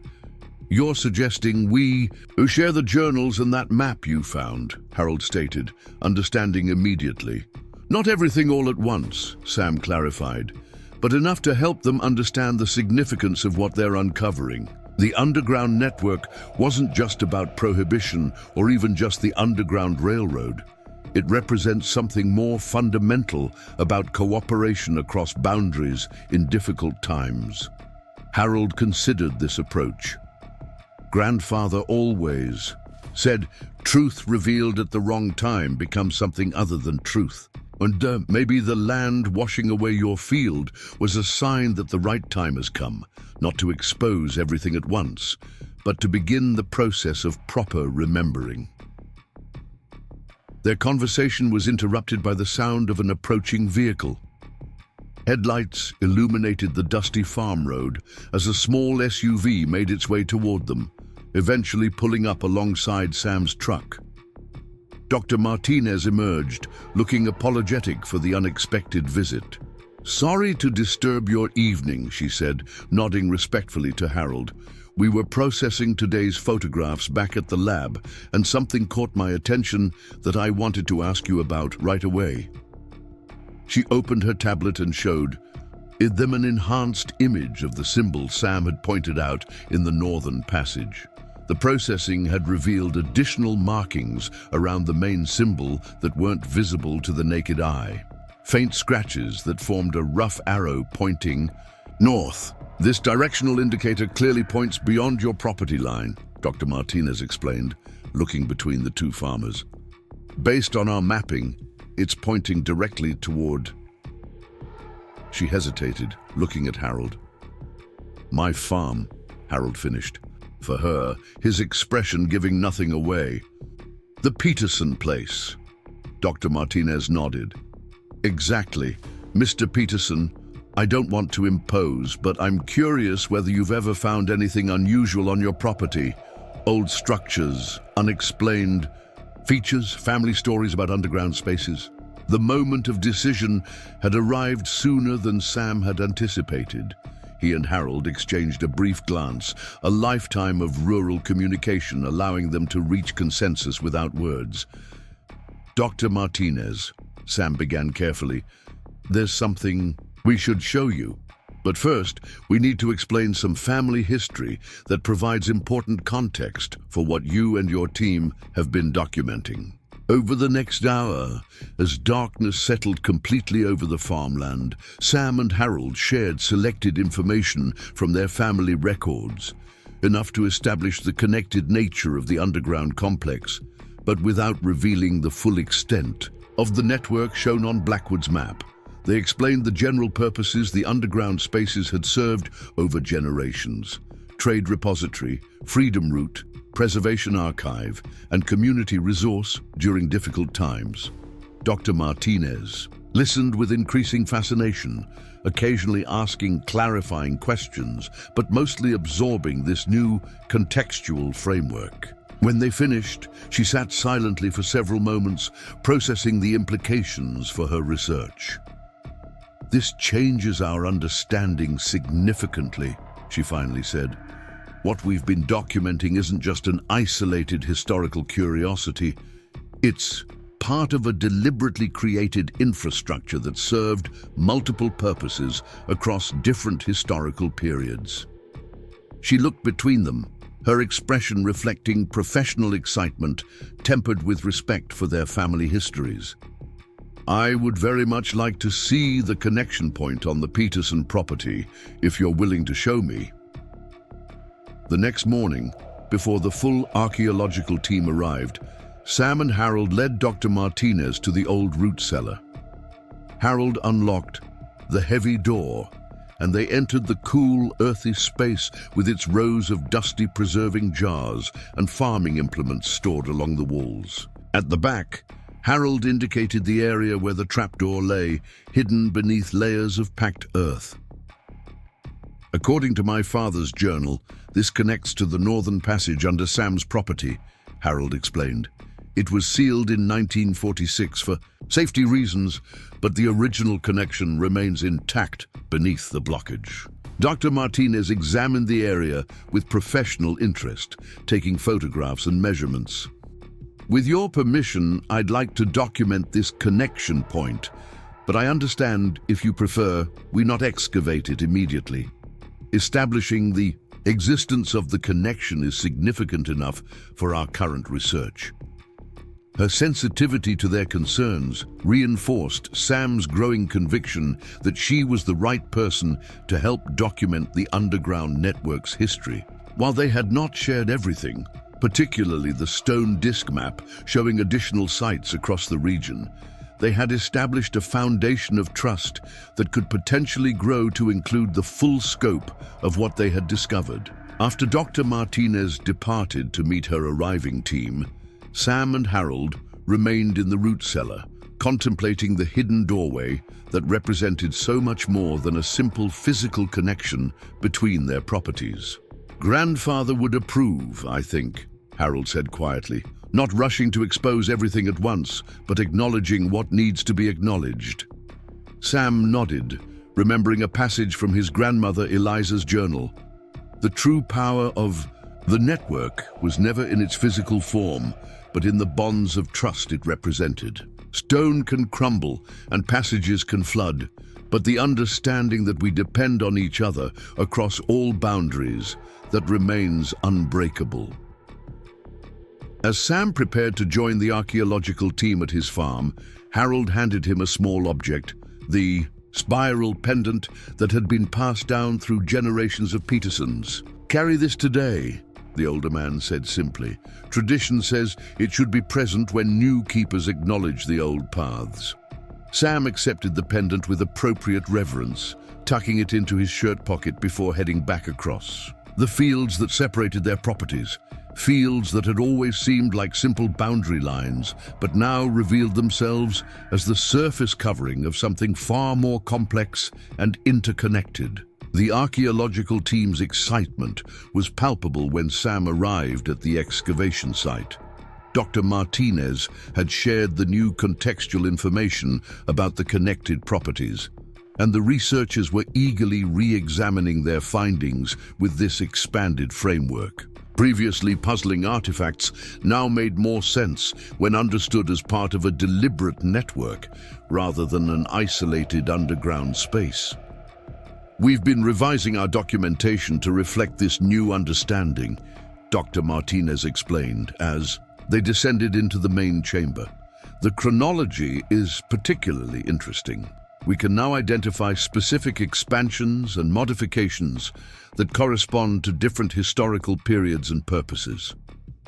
You're suggesting we share the journals and that map you found," Harold stated, understanding immediately. "Not everything all at once," Sam clarified, "but enough to help them understand the significance of what they're uncovering. The underground network wasn't just about prohibition or even just the Underground Railroad. It represents something more fundamental about cooperation across boundaries in difficult times." Harold considered this approach. Grandfather always said, "Truth revealed at the wrong time becomes something other than truth." And maybe the land washing away your field was a sign that the right time has come, not to expose everything at once, but to begin the process of proper remembering. Their conversation was interrupted by the sound of an approaching vehicle. Headlights illuminated the dusty farm road as a small SUV made its way toward them, eventually pulling up alongside Sam's truck. Dr. Martinez emerged, looking apologetic for the unexpected visit. "Sorry to disturb your evening," she said, nodding respectfully to Harold. "We were processing today's photographs back at the lab, and something caught my attention that I wanted to ask you about right away." She opened her tablet and showed them an enhanced image of the symbol Sam had pointed out in the northern passage. The processing had revealed additional markings around the main symbol that weren't visible to the naked eye. Faint scratches that formed a rough arrow pointing north. "This directional indicator clearly points beyond your property line," Dr. Martinez explained, looking between the two farmers. "Based on our mapping, it's pointing directly toward..." She hesitated, looking at Harold. "My farm," Harold finished. For her, his expression giving nothing away. "The Peterson place." Dr. Martinez nodded. "Exactly. Mr. Peterson, I don't want to impose, but I'm curious whether you've ever found anything unusual on your property. Old structures, unexplained features, family stories about underground spaces." The moment of decision had arrived sooner than Sam had anticipated. He and Harold exchanged a brief glance, a lifetime of rural communication allowing them to reach consensus without words. "Dr. Martinez," Sam began carefully, "there's something we should show you. But first, we need to explain some family history that provides important context for what you and your team have been documenting." Over the next hour, as darkness settled completely over the farmland, Sam and Harold shared selected information from their family records, enough to establish the connected nature of the underground complex, but without revealing the full extent of the network shown on Blackwood's map. They explained the general purposes the underground spaces had served over generations: trade repository, freedom route, preservation archive, and community resource during difficult times. Dr. Martinez listened with increasing fascination, occasionally asking clarifying questions, but mostly absorbing this new contextual framework. When they finished, she sat silently for several moments, processing the implications for her research. "This changes our understanding significantly," she finally said. "What we've been documenting isn't just an isolated historical curiosity. It's part of a deliberately created infrastructure that served multiple purposes across different historical periods." She looked between them, her expression reflecting professional excitement tempered with respect for their family histories. "I would very much like to see the connection point on the Peterson property, if you're willing to show me." The next morning, before the full archaeological team arrived, Sam and Harold led Dr. Martinez to the old root cellar. Harold unlocked the heavy door, and they entered the cool, earthy space with its rows of dusty preserving jars and farming implements stored along the walls. At the back, Harold indicated the area where the trapdoor lay, hidden beneath layers of packed earth. "According to my father's journal, this connects to the northern passage under Sam's property," Harold explained. "It was sealed in 1946 for safety reasons, but the original connection remains intact beneath the blockage." Dr. Martinez examined the area with professional interest, taking photographs and measurements. "With your permission, I'd like to document this connection point, but I understand, if you prefer, we not excavate it immediately. Establishing the existence of the connection is significant enough for our current research." Her sensitivity to their concerns reinforced Sam's growing conviction that she was the right person to help document the underground network's history. While they had not shared everything, particularly the stone disk map showing additional sites across the region, they had established a foundation of trust that could potentially grow to include the full scope of what they had discovered. After Dr. Martinez departed to meet her arriving team, Sam and Harold remained in the root cellar, contemplating the hidden doorway that represented so much more than a simple physical connection between their properties. "Grandfather would approve, I think," Harold said quietly, not rushing to expose everything at once, but acknowledging what needs to be acknowledged. Sam nodded, remembering a passage from his grandmother Eliza's journal. The true power of the network was never in its physical form, but in the bonds of trust it represented. Stone can crumble and passages can flood, but the understanding that we depend on each other across all boundaries, that remains unbreakable. As Sam prepared to join the archaeological team at his farm, Harold handed him a small object, the spiral pendant that had been passed down through generations of Petersons. "Carry this today," the older man said simply. "Tradition says it should be present when new keepers acknowledge the old paths." Sam accepted the pendant with appropriate reverence, tucking it into his shirt pocket before heading back across. The fields that separated their properties, fields that had always seemed like simple boundary lines, but now revealed themselves as the surface covering of something far more complex and interconnected. The archaeological team's excitement was palpable when Sam arrived at the excavation site. Dr. Martinez had shared the new contextual information about the connected properties, and the researchers were eagerly re-examining their findings with this expanded framework. Previously puzzling artifacts now made more sense when understood as part of a deliberate network rather than an isolated underground space. "We've been revising our documentation to reflect this new understanding," Dr. Martinez explained as they descended into the main chamber. The chronology is particularly interesting. We can now identify specific expansions and modifications that correspond to different historical periods and purposes.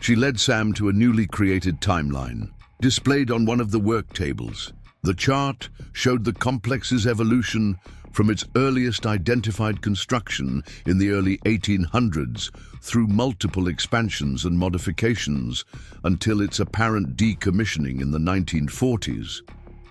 She led Sam to a newly created timeline, displayed on one of the work tables. The chart showed the complex's evolution from its earliest identified construction in the early 1800s through multiple expansions and modifications until its apparent decommissioning in the 1940s.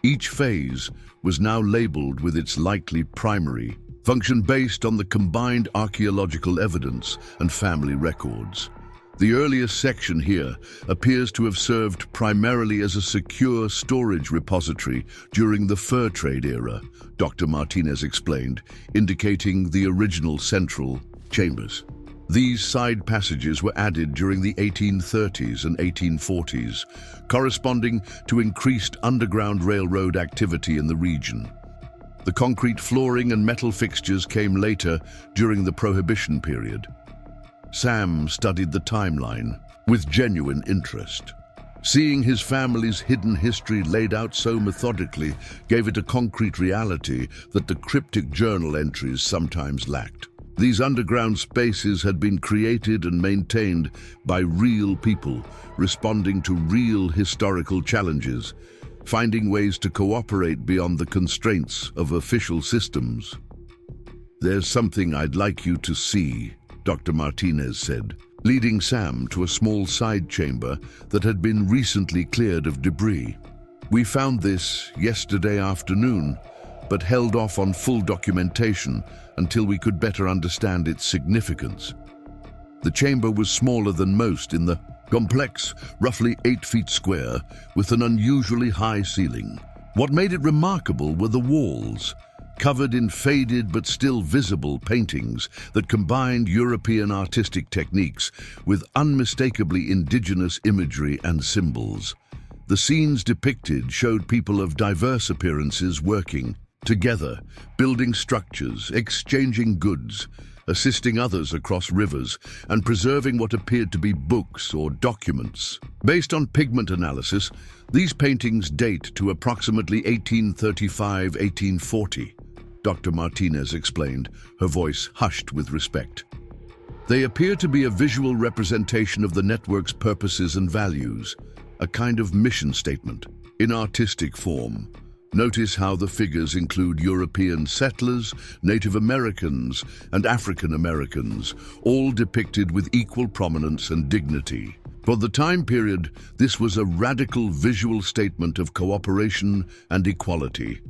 Each phase was now labeled with its likely primary function based on the combined archaeological evidence and family records. The earliest section here appears to have served primarily as a secure storage repository during the fur trade era, Dr. Martinez explained, indicating the original central chambers. These side passages were added during the 1830s and 1840s, corresponding to increased underground railroad activity in the region. The concrete flooring and metal fixtures came later during the Prohibition period. Sam studied the timeline with genuine interest. Seeing his family's hidden history laid out so methodically gave it a concrete reality that the cryptic journal entries sometimes lacked. These underground spaces had been created and maintained by real people, responding to real historical challenges, finding ways to cooperate beyond the constraints of official systems. "There's something I'd like you to see," Dr. Martinez said, leading Sam to a small side chamber that had been recently cleared of debris. "We found this yesterday afternoon, but held off on full documentation until we could better understand its significance." The chamber was smaller than most in the complex, roughly 8 feet square, with an unusually high ceiling. What made it remarkable were the walls, covered in faded but still visible paintings that combined European artistic techniques with unmistakably indigenous imagery and symbols. The scenes depicted showed people of diverse appearances working together, building structures, exchanging goods, assisting others across rivers, and preserving what appeared to be books or documents. Based on pigment analysis, these paintings date to approximately 1835-1840, Dr. Martinez explained, her voice hushed with respect. They appear to be a visual representation of the network's purposes and values, a kind of mission statement, in artistic form. Notice how the figures include European settlers, Native Americans, and African Americans, all depicted with equal prominence and dignity. For the time period, this was a radical visual statement of cooperation and equality.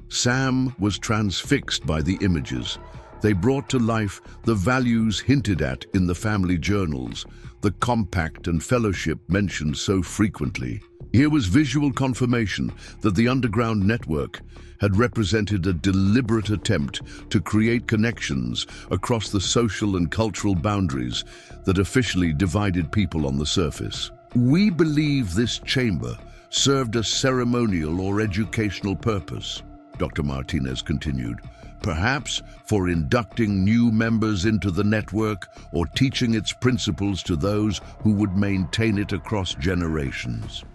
Sam was transfixed by the images. They brought to life the values hinted at in the family journals, the compact and fellowship mentioned so frequently. Here was visual confirmation that the underground network had represented a deliberate attempt to create connections across the social and cultural boundaries that officially divided people on the surface. "We believe this chamber served a ceremonial or educational purpose," Dr. Martinez continued, "perhaps for inducting new members into the network or teaching its principles to those who would maintain it across generations."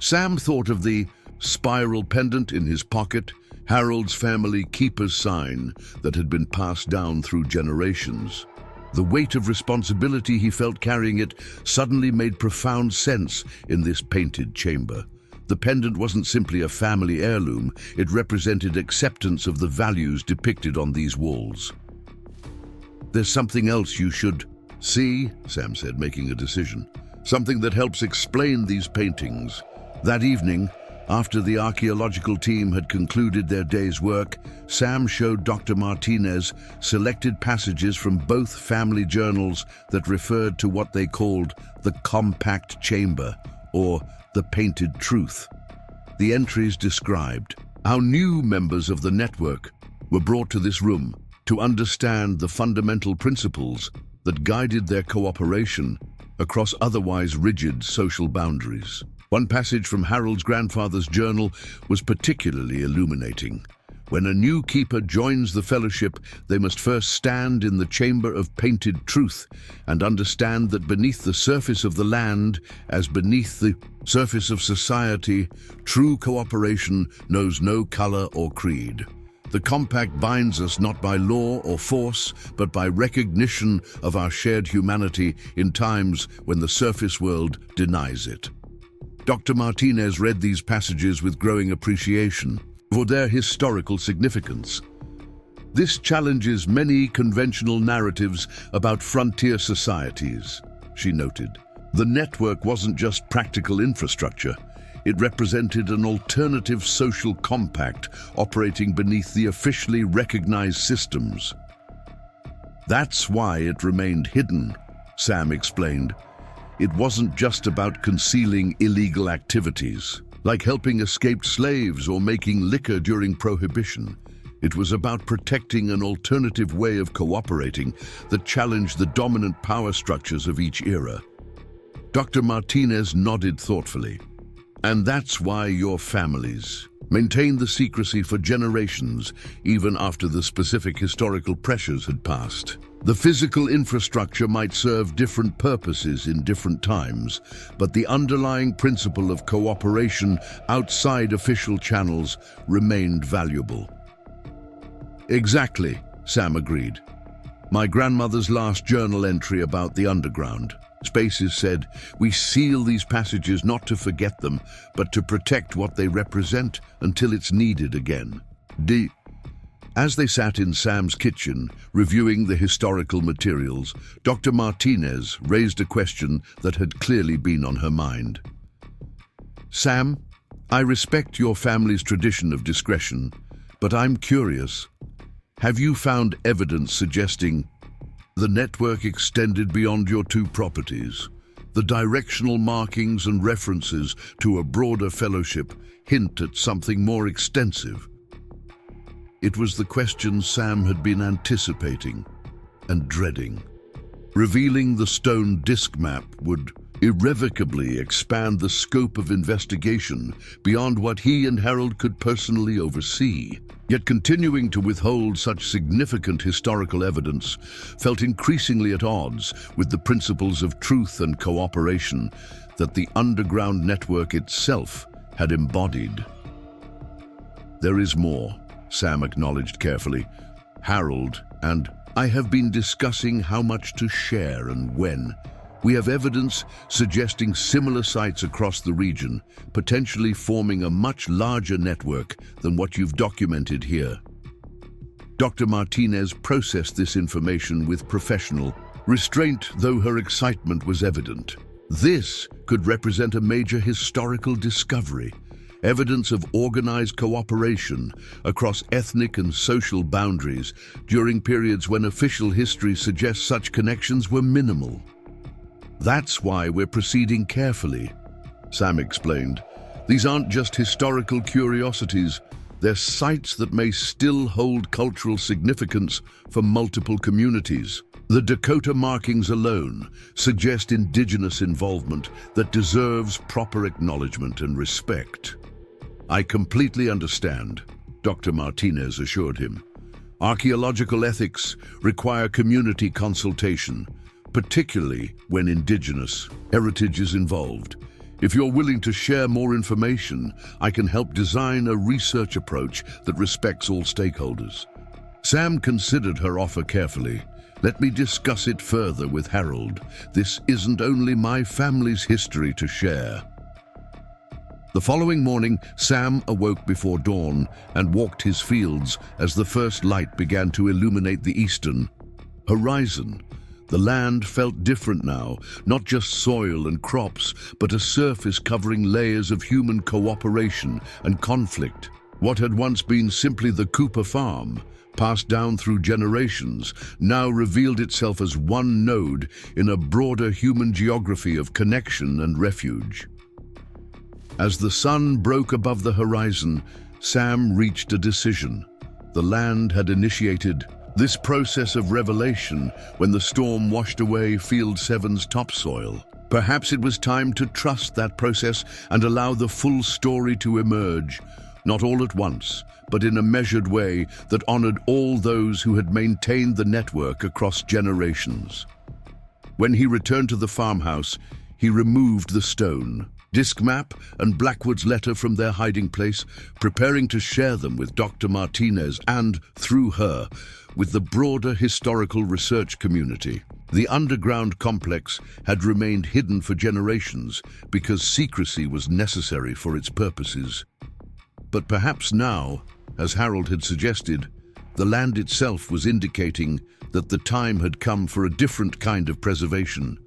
Sam thought of the spiral pendant in his pocket, Harold's family keeper's sign that had been passed down through generations. The weight of responsibility he felt carrying it suddenly made profound sense in this painted chamber. The pendant wasn't simply a family heirloom, it represented acceptance of the values depicted on these walls. "There's something else you should see," Sam said, making a decision. "Something that helps explain these paintings." That evening, after the archaeological team had concluded their day's work, Sam showed Dr. Martinez selected passages from both family journals that referred to what they called the compact chamber, or the painted truth. The entries described how new members of the network were brought to this room to understand the fundamental principles that guided their cooperation across otherwise rigid social boundaries. One passage from Harold's grandfather's journal was particularly illuminating. When a new keeper joins the fellowship, they must first stand in the chamber of painted truth and understand that beneath the surface of the land, as beneath the surface of society, true cooperation knows no color or creed. The compact binds us not by law or force, but by recognition of our shared humanity in times when the surface world denies it. Dr. Martinez read these passages with growing appreciation for their historical significance. This challenges many conventional narratives about frontier societies, she noted. The network wasn't just practical infrastructure. It represented an alternative social compact operating beneath the officially recognized systems. That's why it remained hidden, Sam explained. It wasn't just about concealing illegal activities, like helping escaped slaves or making liquor during Prohibition. It was about protecting an alternative way of cooperating that challenged the dominant power structures of each era. Dr. Martinez nodded thoughtfully. And that's why your families maintained the secrecy for generations, even after the specific historical pressures had passed. The physical infrastructure might serve different purposes in different times, but the underlying principle of cooperation outside official channels remained valuable. Exactly, Sam agreed. My grandmother's last journal entry about the underground. Spaces said, "We seal these passages not to forget them, but to protect what they represent until it's needed again." As they sat in Sam's kitchen, reviewing the historical materials, Dr. Martinez raised a question that had clearly been on her mind. "Sam, I respect your family's tradition of discretion, but I'm curious. Have you found evidence suggesting the network extended beyond your two properties? The directional markings and references to a broader fellowship hint at something more extensive." It was the question Sam had been anticipating and dreading. Revealing the stone disk map would irrevocably expand the scope of investigation beyond what he and Harold could personally oversee. Yet continuing to withhold such significant historical evidence felt increasingly at odds with the principles of truth and cooperation that the underground network itself had embodied. "There is more," Sam acknowledged carefully. "Harold and I have been discussing how much to share and when. We have evidence suggesting similar sites across the region, potentially forming a much larger network than what you've documented here." Dr. Martinez processed this information with professional restraint, though her excitement was evident. This could represent a major historical discovery, evidence of organized cooperation across ethnic and social boundaries during periods when official history suggests such connections were minimal. "That's why we're proceeding carefully," Sam explained. "These aren't just historical curiosities. They're sites that may still hold cultural significance for multiple communities. The Dakota markings alone suggest indigenous involvement that deserves proper acknowledgement and respect." "I completely understand," Dr. Martinez assured him. "Archaeological ethics require community consultation, particularly when indigenous heritage is involved. If you're willing to share more information, I can help design a research approach that respects all stakeholders." Sam considered her offer carefully. "Let me discuss it further with Harold. This isn't only my family's history to share." The following morning, Sam awoke before dawn and walked his fields as the first light began to illuminate the eastern horizon. The land felt different now, not just soil and crops, but a surface covering layers of human cooperation and conflict. What had once been simply the Cooper farm, passed down through generations, now revealed itself as one node in a broader human geography of connection and refuge. As the sun broke above the horizon, Sam reached a decision. The land had initiated this process of revelation when the storm washed away Field 7's topsoil. Perhaps it was time to trust that process and allow the full story to emerge, not all at once, but in a measured way that honored all those who had maintained the network across generations. When he returned to the farmhouse, he removed the stone, disk map and Blackwood's letter from their hiding place, preparing to share them with Dr. Martinez and, through her, with the broader historical research community. The underground complex had remained hidden for generations because secrecy was necessary for its purposes. But perhaps now, as Harold had suggested, the land itself was indicating that the time had come for a different kind of preservation,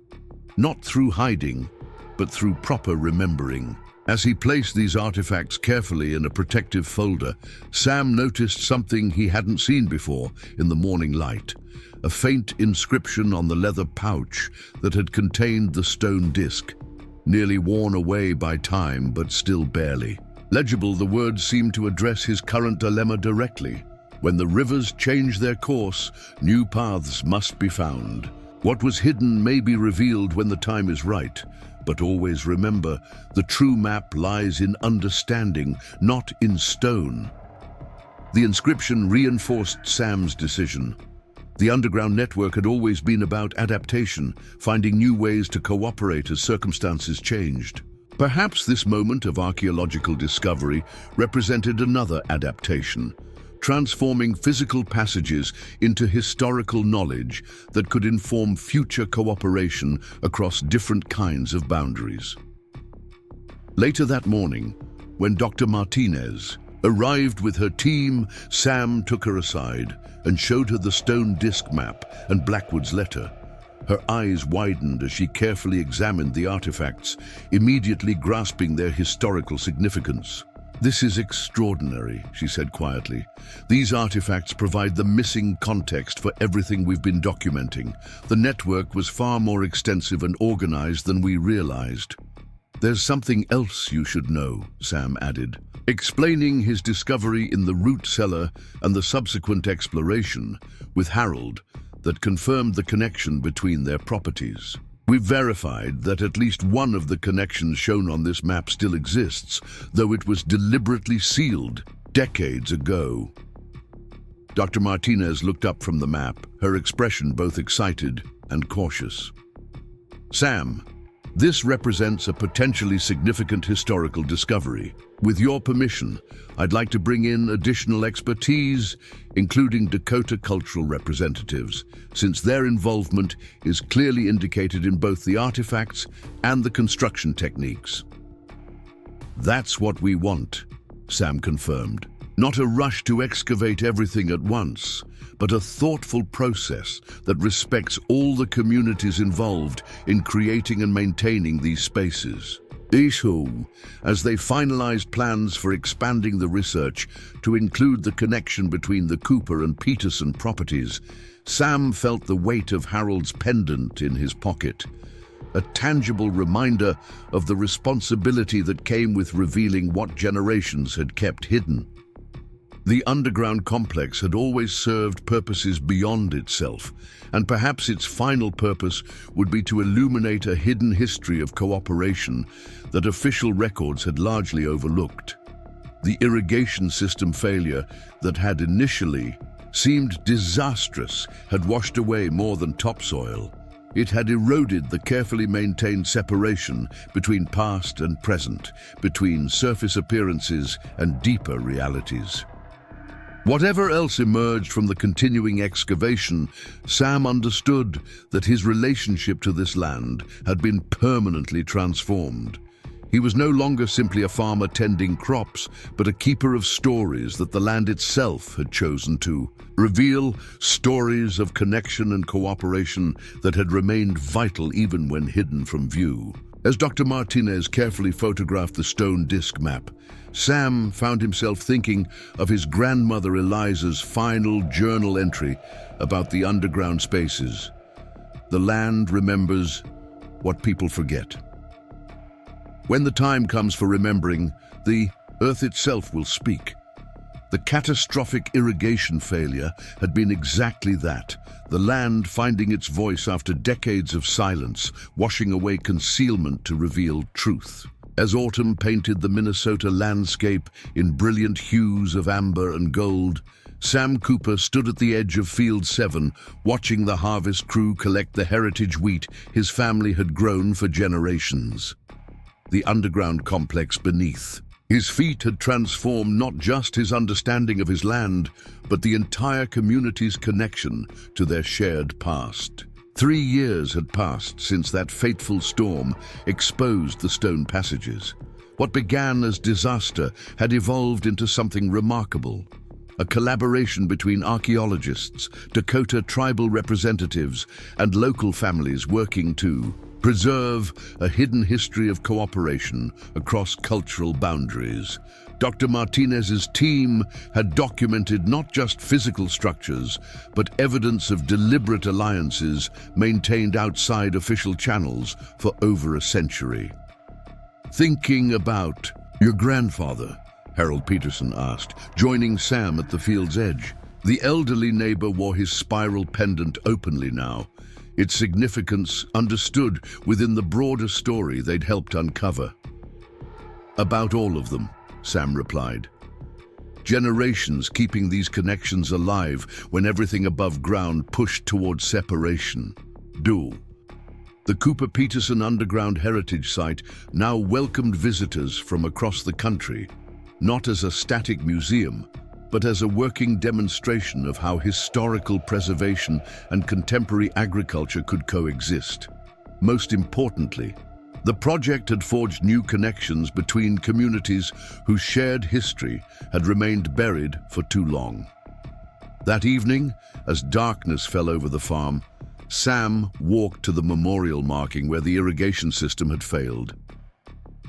not through hiding, but through proper remembering. As he placed these artifacts carefully in a protective folder, Sam noticed something he hadn't seen before in the morning light, a faint inscription on the leather pouch that had contained the stone disc, nearly worn away by time but still barely. Legible, the words seemed to address his current dilemma directly. When the rivers change their course, new paths must be found. What was hidden may be revealed when the time is right, but always remember, the true map lies in understanding, not in stone. The inscription reinforced Sam's decision. The underground network had always been about adaptation, finding new ways to cooperate as circumstances changed. Perhaps this moment of archaeological discovery represented another adaptation, transforming physical passages into historical knowledge that could inform future cooperation across different kinds of boundaries. Later that morning, when Dr. Martinez arrived with her team, Sam took her aside and showed her the stone disc map and Blackwood's letter. Her eyes widened as she carefully examined the artifacts, immediately grasping their historical significance. "This is extraordinary," she said quietly. "These artifacts provide the missing context for everything we've been documenting. The network was far more extensive and organized than we realized." "There's something else you should know," Sam added, explaining his discovery in the root cellar and the subsequent exploration with Harold that confirmed the connection between their properties. "We've verified that at least one of the connections shown on this map still exists, though it was deliberately sealed decades ago." Dr. Martinez looked up from the map, her expression both excited and cautious. "Sam, this represents a potentially significant historical discovery. With your permission, I'd like to bring in additional expertise, including Dakota cultural representatives, since their involvement is clearly indicated in both the artifacts and the construction techniques." "That's what we want," Sam confirmed. "Not a rush to excavate everything at once, but a thoughtful process that respects all the communities involved in creating and maintaining these spaces." As they finalized plans for expanding the research to include the connection between the Cooper and Peterson properties, Sam felt the weight of Harold's pendant in his pocket, a tangible reminder of the responsibility that came with revealing what generations had kept hidden. The underground complex had always served purposes beyond itself, and perhaps its final purpose would be to illuminate a hidden history of cooperation that official records had largely overlooked. The irrigation system failure that had initially seemed disastrous had washed away more than topsoil. It had eroded the carefully maintained separation between past and present, between surface appearances and deeper realities. Whatever else emerged from the continuing excavation, Sam understood that his relationship to this land had been permanently transformed. He was no longer simply a farmer tending crops, but a keeper of stories that the land itself had chosen to reveal, stories of connection and cooperation that had remained vital even when hidden from view. As Dr. Martinez carefully photographed the stone disc map, Sam found himself thinking of his grandmother Eliza's final journal entry about the underground spaces. "The land remembers what people forget." When the time comes for remembering, the earth itself will speak. The catastrophic irrigation failure had been exactly that, the land finding its voice after decades of silence, washing away concealment to reveal truth. As autumn painted the Minnesota landscape in brilliant hues of amber and gold, Sam Cooper stood at the edge of Field 7, watching the harvest crew collect the heritage wheat his family had grown for generations. The underground complex beneath. His feat had transformed not just his understanding of his land, but the entire community's connection to their shared past. 3 years had passed since that fateful storm exposed the stone passages. What began as disaster had evolved into something remarkable. A collaboration between archaeologists, Dakota tribal representatives, and local families working to preserve a hidden history of cooperation across cultural boundaries. Dr. Martinez's team had documented not just physical structures, but evidence of deliberate alliances maintained outside official channels for over a century. "Thinking about your grandfather?" Harold Peterson asked, joining Sam at the field's edge. The elderly neighbor wore his spiral pendant openly now, its significance understood within the broader story they'd helped uncover. "About all of them," Sam replied. "Generations keeping these connections alive when everything above ground pushed toward separation." The Cooper-Peterson Underground Heritage Site now welcomed visitors from across the country, not as a static museum, but as a working demonstration of how historical preservation and contemporary agriculture could coexist. Most importantly, the project had forged new connections between communities whose shared history had remained buried for too long. That evening, as darkness fell over the farm, Sam walked to the memorial marking where the irrigation system had failed.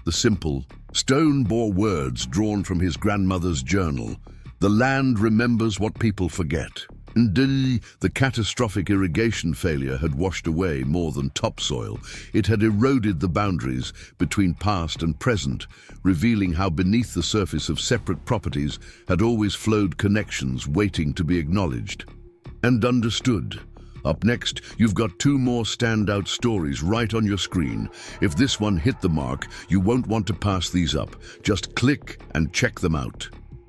The simple, stone bore words drawn from his grandmother's journal. "The land remembers what people forget." Indeed, the catastrophic irrigation failure had washed away more than topsoil. It had eroded the boundaries between past and present, revealing how beneath the surface of separate properties had always flowed connections waiting to be acknowledged and understood. Up next, you've got 2 more standout stories right on your screen. If this one hit the mark, you won't want to pass these up. Just click and check them out.